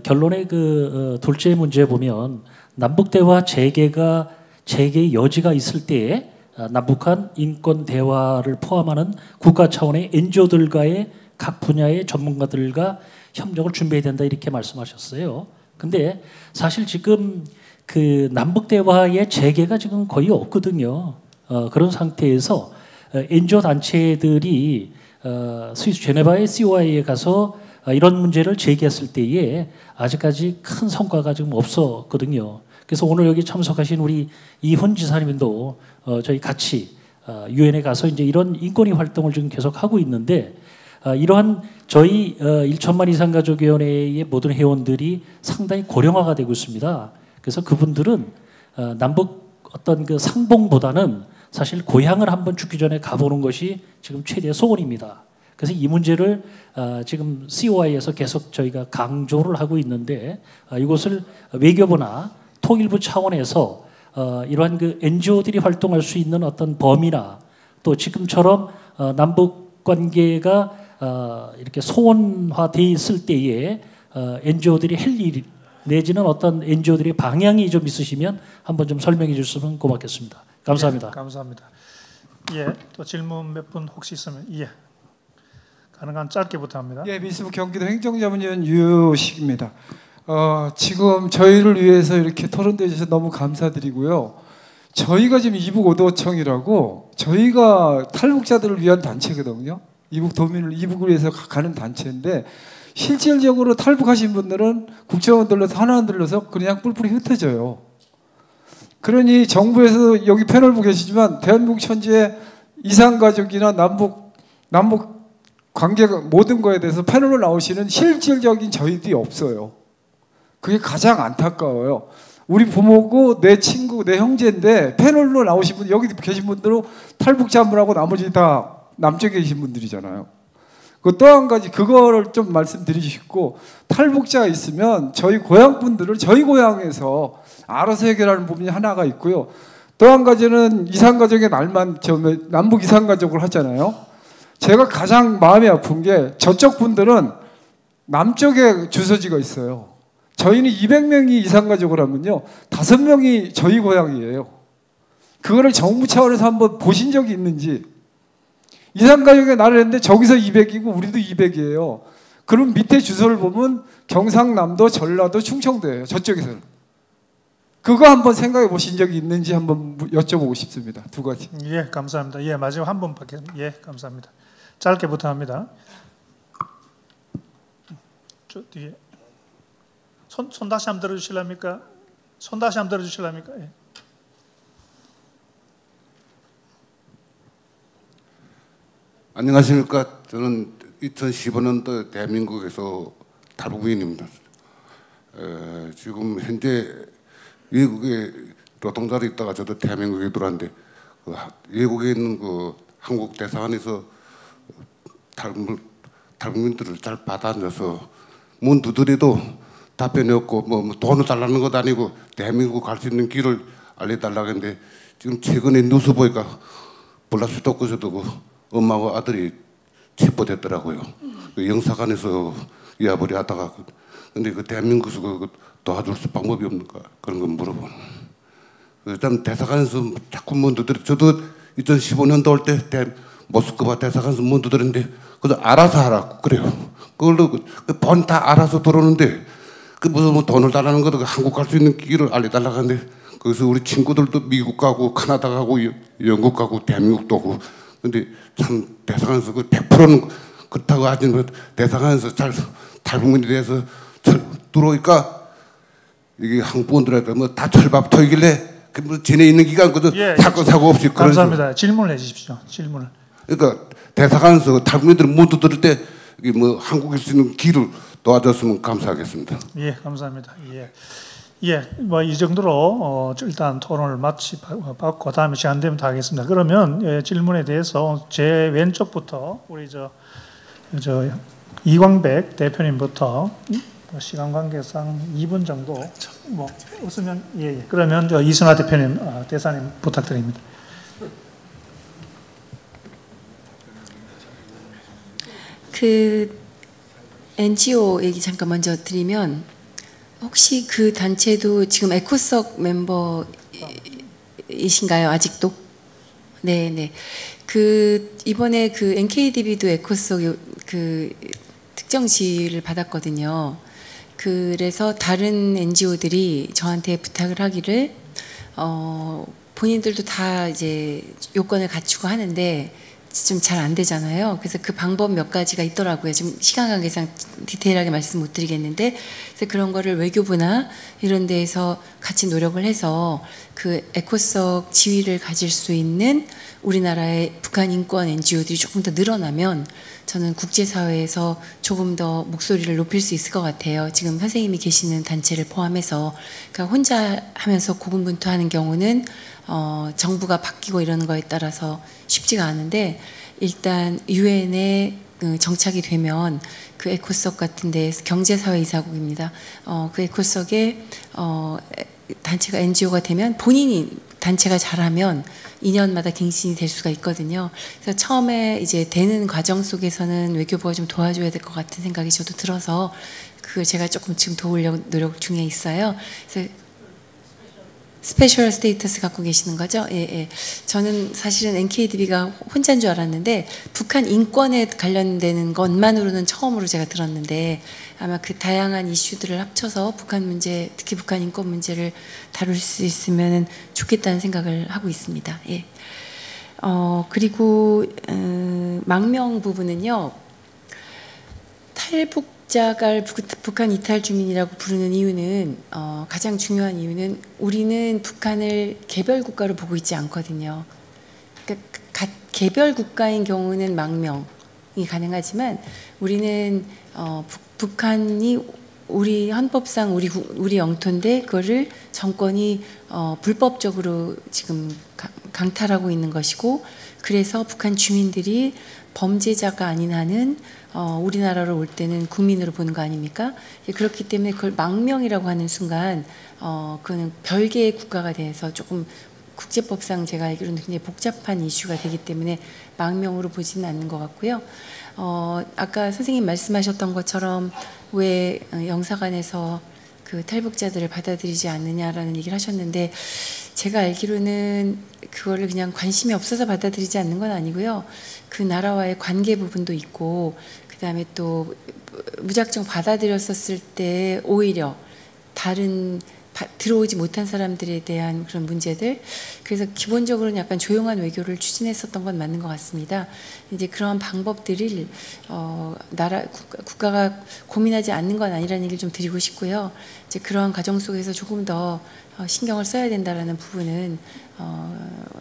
결론의 그 둘째 문제에 보면 남북 대화 재개의 여지가 있을 때에 남북한 인권 대화를 포함하는 국가 차원의 NGO들과의 각 분야의 전문가들과 협력을 준비해야 된다 이렇게 말씀하셨어요. 근데 사실 지금 그 남북 대화의 재개가 지금 거의 없거든요. 그런 상태에서 NGO 단체들이 스위스 제네바의 COI에 가서 이런 문제를 제기했을 때에 아직까지 큰 성과가 지금 없었거든요. 그래서 오늘 여기 참석하신 우리 이훈 지사님도 저희 같이 유엔에 가서 이제 이런 인권위 활동을 지금 계속 하고 있는데 이러한 저희 1천만 이상 가족위원회의 모든 회원들이 상당히 고령화가 되고 있습니다. 그래서 그분들은 남북 어떤 그 상봉보다는 사실 고향을 한번 죽기 전에 가보는 것이 지금 최대의 소원입니다. 그래서 이 문제를 지금 COI에서 계속 저희가 강조를 하고 있는데 이것을 외교부나 통일부 차원에서 이러한 그 NGO들이 활동할 수 있는 어떤 범위나 또 지금처럼 남북 관계가 이렇게 소원화돼 있을 때에 NGO들이 할 일 내지는 어떤 NGO들의 방향이 좀 있으시면 한번 좀 설명해 주시면 고맙겠습니다. 감사합니다. 네, 감사합니다. 예, 또 질문 몇 분 혹시 있으면 예, 가능한 짧게 부탁합니다. 예, 미수부 경기도 행정자문위원 유식입니다. 지금 저희를 위해서 이렇게 토론해 주셔서 너무 감사드리고요. 저희가 지금 이북오도청이라고 저희가 탈북자들을 위한 단체거든요. 이북을 위해서 가는 단체인데 실질적으로 탈북하신 분들은 국정원 들러서 하나만 들러서 그냥 뿔뿔이 흩어져요. 그러니 정부에서 여기 패널 보고 계시지만 대한민국 천지의 이산가족이나 남북 관계가 모든 거에 대해서 패널로 나오시는 실질적인 저희들이 없어요. 그게 가장 안타까워요. 우리 부모고 내 친구, 내 형제인데 패널로 나오신 분, 여기 계신 분들은 탈북자분하고 나머지 다 남쪽에 계신 분들이잖아요. 그 또 한 가지 그거를 좀 말씀드리고 싶고, 탈북자가 있으면 저희 고향 분들을 저희 고향에서 알아서 해결하는 부분이 하나가 있고요. 또 한 가지는 이산가족의 날만 남북 이산가족을 하잖아요. 제가 가장 마음이 아픈 게 저쪽 분들은 남쪽에 주소지가 있어요. 저희는 200명이 이산가족을 하면요 5명이 저희 고향이에요. 그거를 정부 차원에서 한번 보신 적이 있는지. 이산가족의 날을 했는데 저기서 200이고 우리도 200이에요. 그럼 밑에 주소를 보면 경상남도, 전라도, 충청도예요. 저쪽에서는. 그거 한번 생각해 보신 적이 있는지 한번 여쭤보고 싶습니다. 두 가지. 예, 감사합니다. 예, 마지막 한 번 밖에. 예, 감사합니다. 짧게 부탁합니다. 저 뒤에 손 다시 한번 들어주실랍니까? 손 다시 한번 들어주실랍니까? 예. 안녕하십니까. 저는 2015년도 대한민국에서 탈북민입니다. 지금 현재 외국에 노동자로 있다가 저도 대한민국에 들어왔는데 외국에 있는 그 한국 대사관에서 탈북민들을 잘 받아줘서 문 두드려도 답변이 없고 뭐 돈을 달라는 것도 아니고 대한민국 갈 수 있는 길을 알려달라고 했는데 지금 최근에 뉴스 보니까 블라스토크에서도 그 엄마와 아들이 체포됐더라고요. 그 영사관에서 이야부리 하다가 근데 그 대한민국에서 그 도와줄 수 방법이 없는가 그런 거 물어보는. 일단 대사관에서 자꾸 문 두드려. 저도 2015년도 올 때 모스크바 대사관에서 문 두드렸는데 그래서 알아서 하라고 그래요. 그걸로 본 다 알아서 들어오는데 그 무슨 뭐 돈을 달라는 것도 한국 갈 수 있는 길을 알려달라고 하는데 거기서 우리 친구들도 미국 가고 카나다 가고 영국 가고 대한민국도 오고 근데 참 대사관에서 그 100%는 그렇다고 하지만 대사관에서 잘 탈북민에 대해서 들어오니까 이게 한국 분들한테 뭐 다 철밥 토이길래 그 뭐 지내 있는 기간 그저 예, 사건 사고 없이 감사합니다. 질문을 해주십시오. 질문을. 그러니까 대사관에서 탈북민들 문도 들을 때 이게 뭐 한국에 쓰는 길을 도와줬으면 감사하겠습니다. 예, 감사합니다. 예. 예, 뭐 이 정도로 일단 토론을 받고 다음에 시간 되면 다 하겠습니다. 그러면 예, 질문에 대해서 제 왼쪽부터 우리 저 이광백 대표님부터 시간 관계상 2분 정도 뭐 없으면 예. 그러면 이순화 대표님 대사님 부탁드립니다. 그 NGO 얘기 잠깐 먼저 드리면 혹시 그 단체도 지금 에코석 멤버이신가요? 아직도? 네. 그 이번에 그 NKDB도 에코석 그 특정 지위를 받았거든요. 그래서 다른 NGO들이 저한테 부탁을 하기를 본인들도 다 이제 요건을 갖추고 하는데 좀 잘 안 되잖아요. 그래서 그 방법 몇 가지가 있더라고요. 지금 시간 관계상 디테일하게 말씀 못 드리겠는데, 그래서 그런 거를 외교부나 이런 데에서 같이 노력을 해서 그 에코석 지위를 가질 수 있는 우리나라의 북한 인권 NGO들이 조금 더 늘어나면 저는 국제사회에서 조금 더 목소리를 높일 수 있을 것 같아요. 지금 선생님이 계시는 단체를 포함해서. 그러니까 혼자 하면서 고군분투하는 경우는 정부가 바뀌고 이러는 거에 따라서 쉽지가 않은데, 일단 유엔에 정착이 되면 그 에코석 같은 데에서 경제사회이사국입니다. 그 에코석에 단체가 NGO가 되면 본인이 단체가 잘하면 2년마다 갱신이 될 수가 있거든요. 그래서 처음에 이제 되는 과정 속에서는 외교부가 좀 도와줘야 될 것 같은 생각이 저도 들어서 그걸 제가 조금 지금 도우려고 노력 중에 있어요. 그래서 스페셜 스테이터스 갖고 계시는 거죠? 예. 저는 사실은 NKDB가 혼자인 줄 알았는데 북한 인권에 관련되는 것만으로는 처음으로 제가 들었는데, 아마 그 다양한 이슈들을 합쳐서 북한 문제, 특히 북한 인권 문제를 다룰 수 있으면 좋겠다는 생각을 하고 있습니다. 예. 그리고 망명 부분은요, 탈북자가 북한 이탈 주민이라고 부르는 이유는 가장 중요한 이유는 우리는 북한을 개별 국가로 보고 있지 않거든요. 그러니까 개별 국가인 경우는 망명이 가능하지만 우리는 북한이 우리 헌법상 우리 영토인데 그거를 정권이 불법적으로 지금 강탈하고 있는 것이고, 그래서 북한 주민들이 범죄자가 아닌 한은 우리나라로 올 때는 국민으로 보는 거 아닙니까? 그렇기 때문에 그걸 망명이라고 하는 순간 그거는 별개의 국가가 돼서 조금 국제법상 제가 알기로는 굉장히 복잡한 이슈가 되기 때문에 망명으로 보지는 않는 것 같고요. 아까 선생님 말씀하셨던 것처럼 왜 영사관에서 그 탈북자들을 받아들이지 않느냐라는 얘기를 하셨는데, 제가 알기로는 그거를 그냥 관심이 없어서 받아들이지 않는 건 아니고요. 그 나라와의 관계 부분도 있고, 그 다음에 또 무작정 받아들였었을 때 오히려 다른 들어오지 못한 사람들에 대한 그런 문제들, 그래서 기본적으로는 약간 조용한 외교를 추진했었던 건 맞는 것 같습니다. 이제 그런 방법들을 국가가 고민하지 않는 건 아니라는 얘기를 좀 드리고 싶고요. 이제 그러한 과정 속에서 조금 더 신경을 써야 된다라는 부분은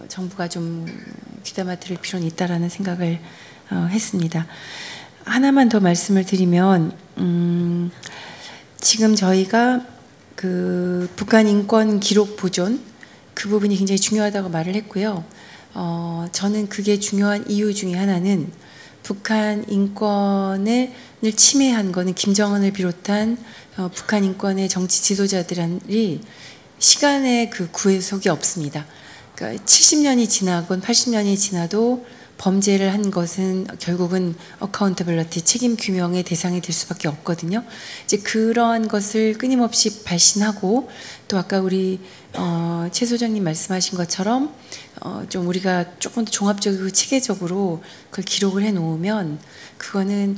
정부가 좀 귀담아 들을 필요는 있다라는 생각을 했습니다. 하나만 더 말씀을 드리면 지금 저희가 그 북한 인권 기록 보존 그 부분이 굉장히 중요하다고 말을 했고요. 저는 그게 중요한 이유 중에 하나는 북한 인권을 침해한 거는 김정은을 비롯한 북한 인권의 정치 지도자들이 시간의 그 구속이 없습니다. 그러니까 70년이 지나건 80년이 지나도 범죄를 한 것은 결국은 어카운터빌리티, 책임 규명의 대상이 될 수밖에 없거든요. 이제 그러한 것을 끊임없이 발신하고, 또 아까 우리 최 소장님 말씀하신 것처럼 좀 우리가 조금 더 종합적이고 체계적으로 그걸 기록을 해 놓으면 그거는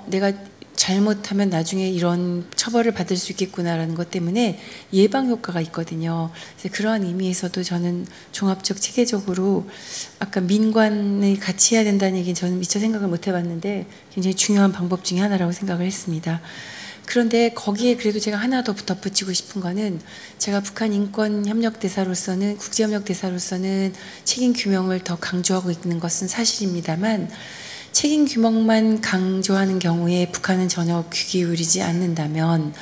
내가 잘못하면 나중에 이런 처벌을 받을 수 있겠구나라는 것 때문에 예방 효과가 있거든요. 그래서 그러한 의미에서도 저는 종합적 체계적으로 아까 민관을 같이 해야 된다는 얘기는 저는 미처 생각을 못 해봤는데 굉장히 중요한 방법 중에 하나라고 생각을 했습니다. 그런데 거기에 그래도 제가 하나 더 덧붙이고 싶은 거는, 제가 북한 인권 협력 대사로서는, 국제 협력 대사로서는 책임 규명을 더 강조하고 있는 것은 사실입니다만, 책임 규명만 강조하는 경우에 북한은 전혀 귀 기울이지 않는다면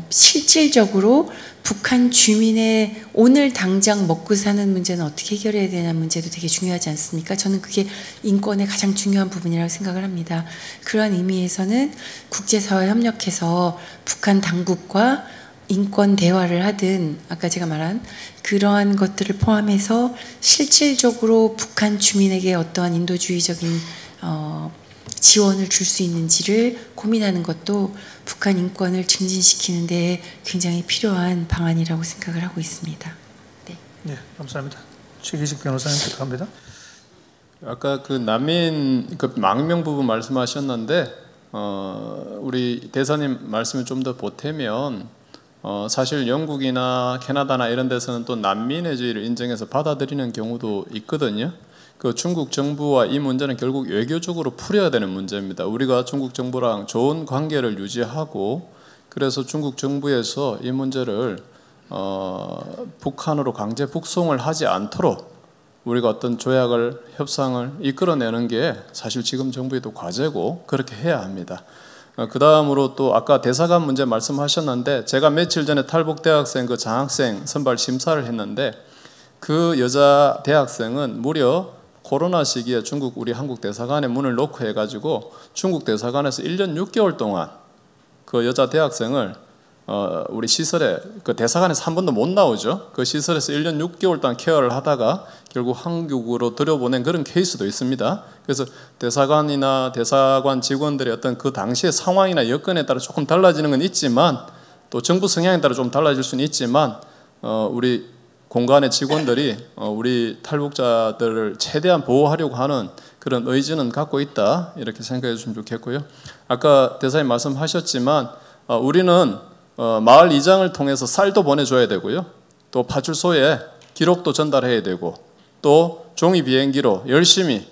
실질적으로 북한 주민의 오늘 당장 먹고 사는 문제는 어떻게 해결해야 되는 문제도 되게 중요하지 않습니까? 저는 그게 인권의 가장 중요한 부분이라고 생각을 합니다. 그러한 의미에서는 국제사회와 협력해서 북한 당국과 인권 대화를 하든 아까 제가 말한 그러한 것들을 포함해서 실질적으로 북한 주민에게 어떠한 인도주의적인 지원을 줄 수 있는지를 고민하는 것도 북한 인권을 증진시키는 데 굉장히 필요한 방안이라고 생각을 하고 있습니다. 네, 네, 감사합니다. 최기식 변호사님 부탁합니다. 아까 그 난민 그 망명 부분 말씀하셨는데 우리 대사님 말씀을 좀 더 보태면 사실 영국이나 캐나다나 이런 데서는 또 난민의 지위를 인정해서 받아들이는 경우도 있거든요. 그 중국 정부와 이 문제는 결국 외교적으로 풀어야 되는 문제입니다. 우리가 중국 정부랑 좋은 관계를 유지하고 그래서 중국 정부에서 이 문제를 북한으로 강제 북송을 하지 않도록 우리가 어떤 조약을 협상을 이끌어내는 게 사실 지금 정부의 또 과제고 그렇게 해야 합니다. 그 다음으로 또 아까 대사관 문제 말씀하셨는데 제가 며칠 전에 탈북 대학생 그 장학생 선발 심사를 했는데 그 여자 대학생은 무려 코로나 시기에 중국 우리 한국 대사관에 문을 놓고 해가지고 중국 대사관에서 1년 6개월 동안 그 여자 대학생을 우리 시설에 그 대사관에서 한 번도 못 나오죠. 그 시설에서 1년 6개월 동안 케어를 하다가 결국 한국으로 들여보낸 그런 케이스도 있습니다. 그래서 대사관이나 대사관 직원들의 어떤 그 당시의 상황이나 여건에 따라 조금 달라지는 건 있지만 또 정부 성향에 따라 좀 달라질 수는 있지만 우리 공간의 직원들이 우리 탈북자들을 최대한 보호하려고 하는 그런 의지는 갖고 있다 이렇게 생각해 주시면 좋겠고요. 아까 대사님 말씀하셨지만 우리는 마을 이장을 통해서 쌀도 보내줘야 되고요. 또 파출소에 기록도 전달해야 되고 또 종이 비행기로 열심히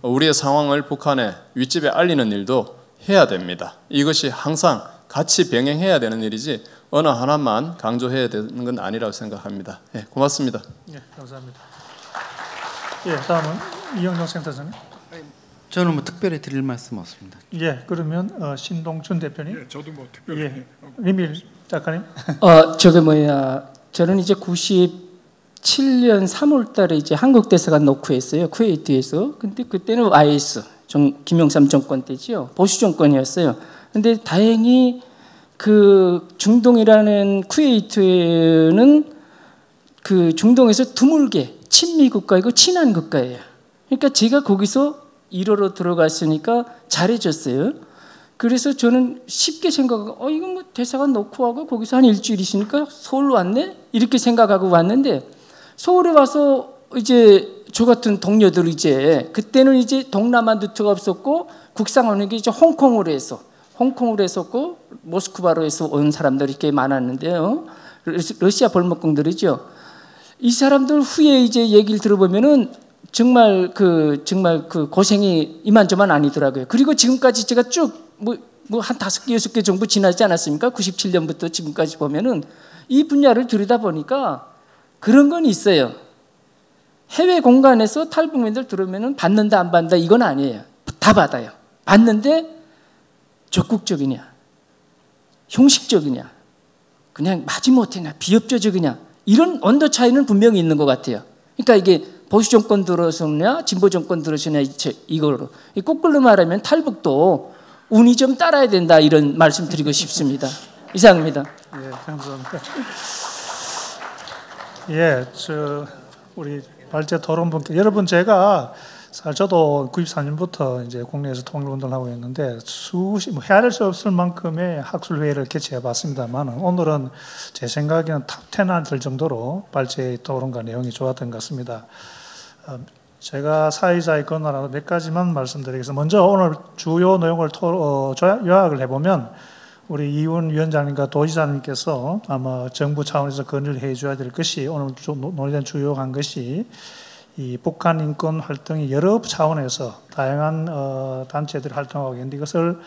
우리의 상황을 북한의 윗집에 알리는 일도 해야 됩니다. 이것이 항상 같이 병행해야 되는 일이지 어느 하나만 강조해야 되는 건 아니라고 생각합니다. 예, 고맙습니다. 예, 감사합니다. 예, 다음은 이영종 센터장님. 저는 뭐 특별히 드릴 말씀 없습니다. 예, 그러면 신동춘 대표님. 예, 저도 뭐 특별히. 예, 리밀 작가님. 저는 이제 97년 3월달에 이제 한국 대사관 놓고 했어요. 쿠웨이트에서. 근데 그때는 IS 김영삼 정권 때지요. 보수 정권이었어요. 근데 다행히 그 중동이라는 쿠웨이트는 그 중동에서 드물게 친미 국가이고 친한 국가예요. 그러니까 제가 거기서 1호로 들어갔으니까 잘해줬어요. 그래서 저는 쉽게 생각하고 이거 뭐 대사관 놓고 하고 거기서 한 일주일 있으니까 서울 왔네? 이렇게 생각하고 왔는데 서울에 와서 이제 저 같은 동료들 이제 그때는 이제 동남아 루트가 없었고 국상원이 이제 홍콩으로 했었고 모스크바로 해서 온 사람들이 이렇게 많았는데요. 러시아 벌목공들이죠. 이 사람들 후에 이제 얘기를 들어보면은 정말 그 고생이 이만저만 아니더라고요. 그리고 지금까지 제가 쭉 뭐 한 5개, 6개 정도 지나지 않았습니까? 97년부터 지금까지 보면은 이 분야를 들여다 보니까 그런 건 있어요. 해외 공간에서 탈북민들 들어오면은 받는다 안 받는다 이건 아니에요. 다 받아요. 받는데 적극적이냐, 형식적이냐, 그냥 마지못해냐, 비협조적이냐 이런 온도 차이는 분명히 있는 것 같아요. 그러니까 이게 보수 정권 들어서냐, 진보 정권 들어서냐 이거로 거꾸로 말하면 탈북도 운이 좀 따라야 된다 이런 말씀 드리고 싶습니다. 이상입니다. 예, 감사합니다. 예, 우리 발제 토론분께 여러분 제가 저도 94년부터 이제 국내에서 통일운동을 하고 있는데 헤아릴 수 없을 만큼의 학술회의를 개최해봤습니다만 오늘은 제 생각에는 탑10 안에 들 정도로 발제 토론과 내용이 좋았던 것 같습니다. 제가 사회자이거나 몇 가지만 말씀드리겠습니다. 먼저 오늘 주요 내용을 요약을 해보면 우리 이훈 위원장님과 도지사님께서 아마 정부 차원에서 건의를 해줘야 될 것이 오늘 논의된 주요한 것이 이 북한 인권 활동이 여러 차원에서 다양한 단체들이 활동하고 있는데 이것을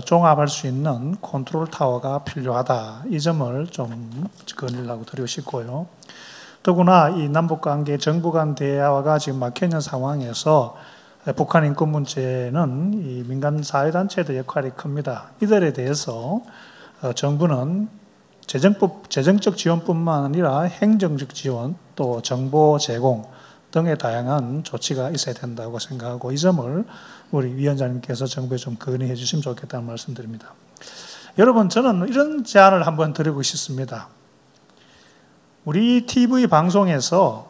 종합할 수 있는 컨트롤 타워가 필요하다. 이 점을 좀 건의를 하고 드리고 싶고요. 더구나 이 남북관계 정부 간 대화가 지금 막혀있는 상황에서 북한 인권 문제는 이 민간 사회단체들 역할이 큽니다. 이들에 대해서 정부는 재정적 지원뿐만 아니라 행정적 지원, 또 정보 제공 등의 다양한 조치가 있어야 된다고 생각하고, 이 점을 우리 위원장님께서 정부에 좀 건의해 주시면 좋겠다는 말씀드립니다. 여러분, 저는 이런 제안을 한번 드리고 싶습니다. 우리 TV 방송에서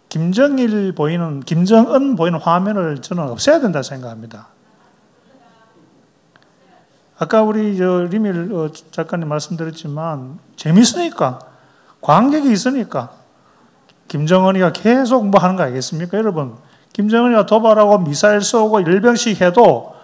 김정은 보이는 화면을 저는 없애야 된다 생각합니다. 아까 우리 리밀 작가님 말씀드렸지만 재밌으니까, 관객이 있으니까 김정은이가 계속 뭐 하는 거 아니겠습니까? 여러분, 김정은이가 도발하고 미사일 쏘고 일병식 해도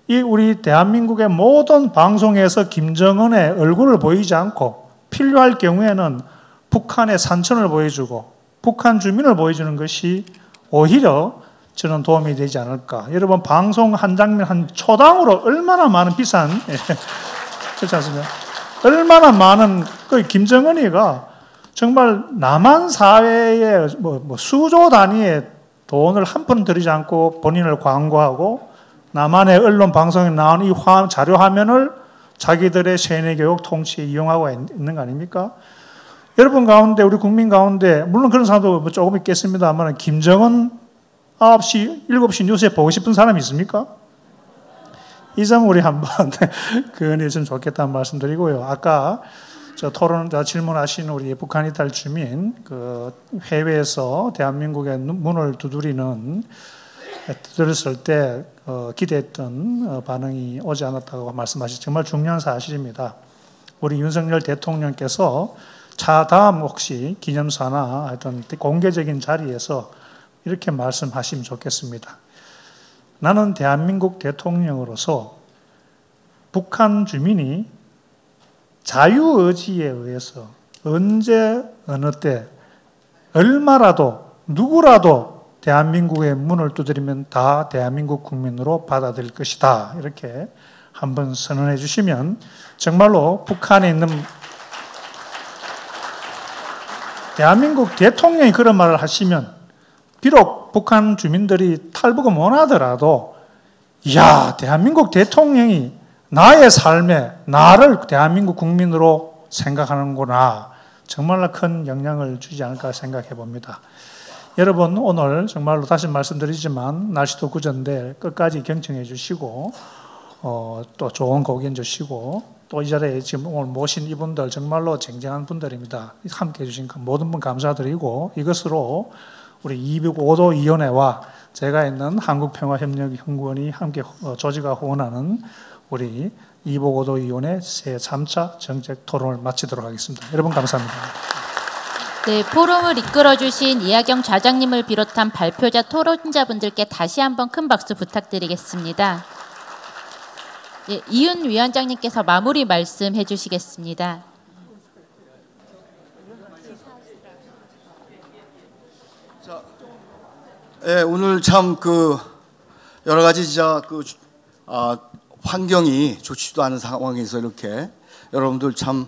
이 우리 대한민국의 모든 방송에서 김정은의 얼굴을 보이지 않고 필요할 경우에는 북한의 산천을 보여주고 북한 주민을 보여주는 것이 오히려 저는 도움이 되지 않을까. 여러분, 방송 한 장면 한 초당으로 얼마나 많은 비싼 그렇지 않습니까? 얼마나 많은 김정은이가 정말 남한 사회에 뭐 수조 단위의 돈을 한 푼 들이지 않고 본인을 광고하고 남한의 언론 방송에 나온 이 자료 화면을 자기들의 세뇌 교육 통치에 이용하고 있는 거 아닙니까? 여러분 가운데, 우리 국민 가운데 물론 그런 사람도 조금 있겠습니다만 김정은 9시, 7시 뉴스에 보고 싶은 사람이 있습니까? 이 점 우리 한번 건의했으면 좋겠다는 말씀 드리고요. 아까 질문하신 우리 북한 이탈 주민, 해외에서 대한민국의 문을 들었을 때 기대했던 반응이 오지 않았다고 말씀하신 정말 중요한 사실입니다. 우리 윤석열 대통령께서 다음 혹시 기념사나 하여튼 공개적인 자리에서 이렇게 말씀하시면 좋겠습니다. 나는 대한민국 대통령으로서 북한 주민이 자유의지에 의해서 언제 어느 때 얼마라도 누구라도 대한민국의 문을 두드리면 다 대한민국 국민으로 받아들일 것이다. 이렇게 한번 선언해 주시면 정말로 북한에 있는 대한민국 대통령이 그런 말을 하시면 비록 북한 주민들이 탈북을 원하더라도 이야, 대한민국 대통령이 나의 삶에 나를 대한민국 국민으로 생각하는구나. 정말로 큰 영향을 주지 않을까 생각해 봅니다. 여러분, 오늘 정말로 다시 말씀드리지만 날씨도 구전데 끝까지 경청해 주시고 또 좋은 고견 주시고 또 이 자리에 지금 오늘 모신 이분들 정말로 쟁쟁한 분들입니다. 함께해 주신 모든 분 감사드리고 이것으로 우리 205도 위원회와 제가 있는 한국평화협력연구원이 함께 조직과 후원하는 우리 205도 위원회 제3차 정책 토론을 마치도록 하겠습니다. 여러분 감사합니다. 네, 포럼을 이끌어주신 이하경 좌장님을 비롯한 발표자 토론자분들께 다시 한번 큰 박수 부탁드리겠습니다. 네, 이윤 위원장님께서 마무리 말씀해 주시겠습니다. 예, 오늘 참 여러 가지 진짜 환경이 좋지도 않은 상황에서 이렇게 여러분들 참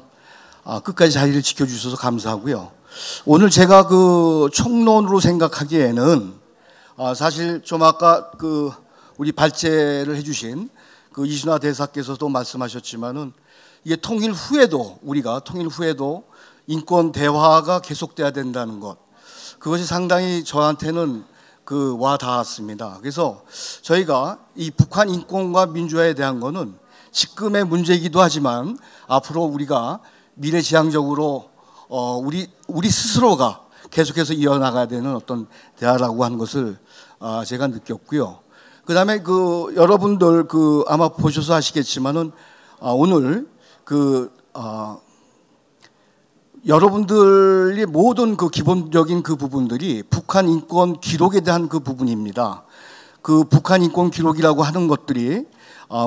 끝까지 자리를 지켜주셔서 감사하고요. 오늘 제가 총론으로 생각하기에는 사실 좀 아까 우리 발제를 해주신 이순화 대사께서도 말씀하셨지만은 이게 통일 후에도 우리가 통일 후에도 인권 대화가 계속돼야 된다는 것, 그것이 상당히 저한테는 와 닿았습니다. 그래서 저희가 이 북한 인권과 민주화에 대한 거는 지금의 문제이기도 하지만 앞으로 우리가 미래지향적으로 우리 스스로가 계속해서 이어나가야 되는 어떤 대화라고 하는 것을 제가 느꼈고요. 그 다음에 여러분들 아마 보셔서 아시겠지만은 오늘 여러분들이 모든 기본적인 부분들이 북한 인권 기록에 대한 부분입니다. 북한 인권 기록이라고 하는 것들이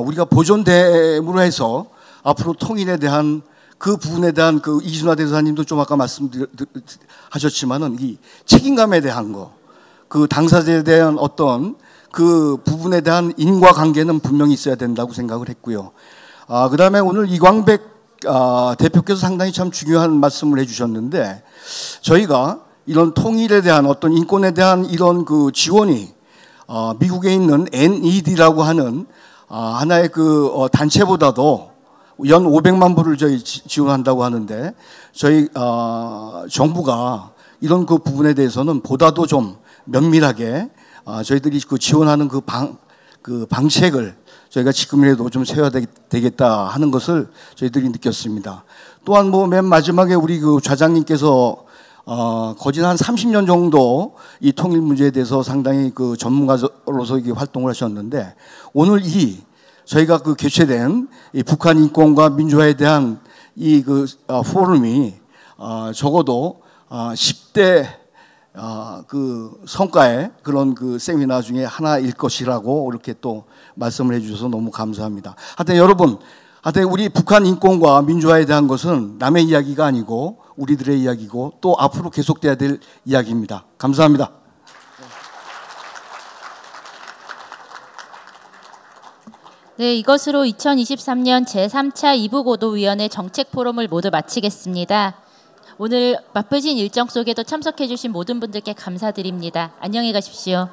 우리가 보존됨으로 해서 앞으로 통일에 대한 부분에 대한 이순화 대사님도 좀 아까 말씀하셨지만은 이 책임감에 대한 거, 당사자에 대한 어떤 부분에 대한 인과관계는 분명히 있어야 된다고 생각을 했고요. 그 다음에 오늘 이광백 대표께서 상당히 참 중요한 말씀을 해주셨는데, 저희가 이런 통일에 대한 어떤 인권에 대한 이런 지원이 미국에 있는 NED라고 하는 하나의 단체보다도 연 500만 불을 저희 지원한다고 하는데 저희 정부가 이런 그 부분에 대해서는 보다도 좀 면밀하게 저희들이 그 지원하는 그 방책을 저희가 지금이라도 좀 세워야 되겠다 하는 것을 저희들이 느꼈습니다. 또한 뭐 맨 마지막에 우리 그 좌장님께서 거진 한 30년 정도 이 통일 문제에 대해서 상당히 그 전문가로서 이게 활동을 하셨는데 오늘 저희가 그 개최된 이 북한 인권과 민주화에 대한 이 그 포럼이 적어도 10대 그 성과의 그런 그 세미나 중에 하나일 것이라고 이렇게 또 말씀을 해주셔서 너무 감사합니다. 하여튼 여러분, 우리 북한 인권과 민주화에 대한 것은 남의 이야기가 아니고 우리들의 이야기고 또 앞으로 계속돼야 될 이야기입니다. 감사합니다. 네, 이것으로 2023년 제3차 이북오도위원회 정책포럼을 모두 마치겠습니다. 오늘 바쁘신 일정 속에도 참석해 주신 모든 분들께 감사드립니다. 안녕히 가십시오.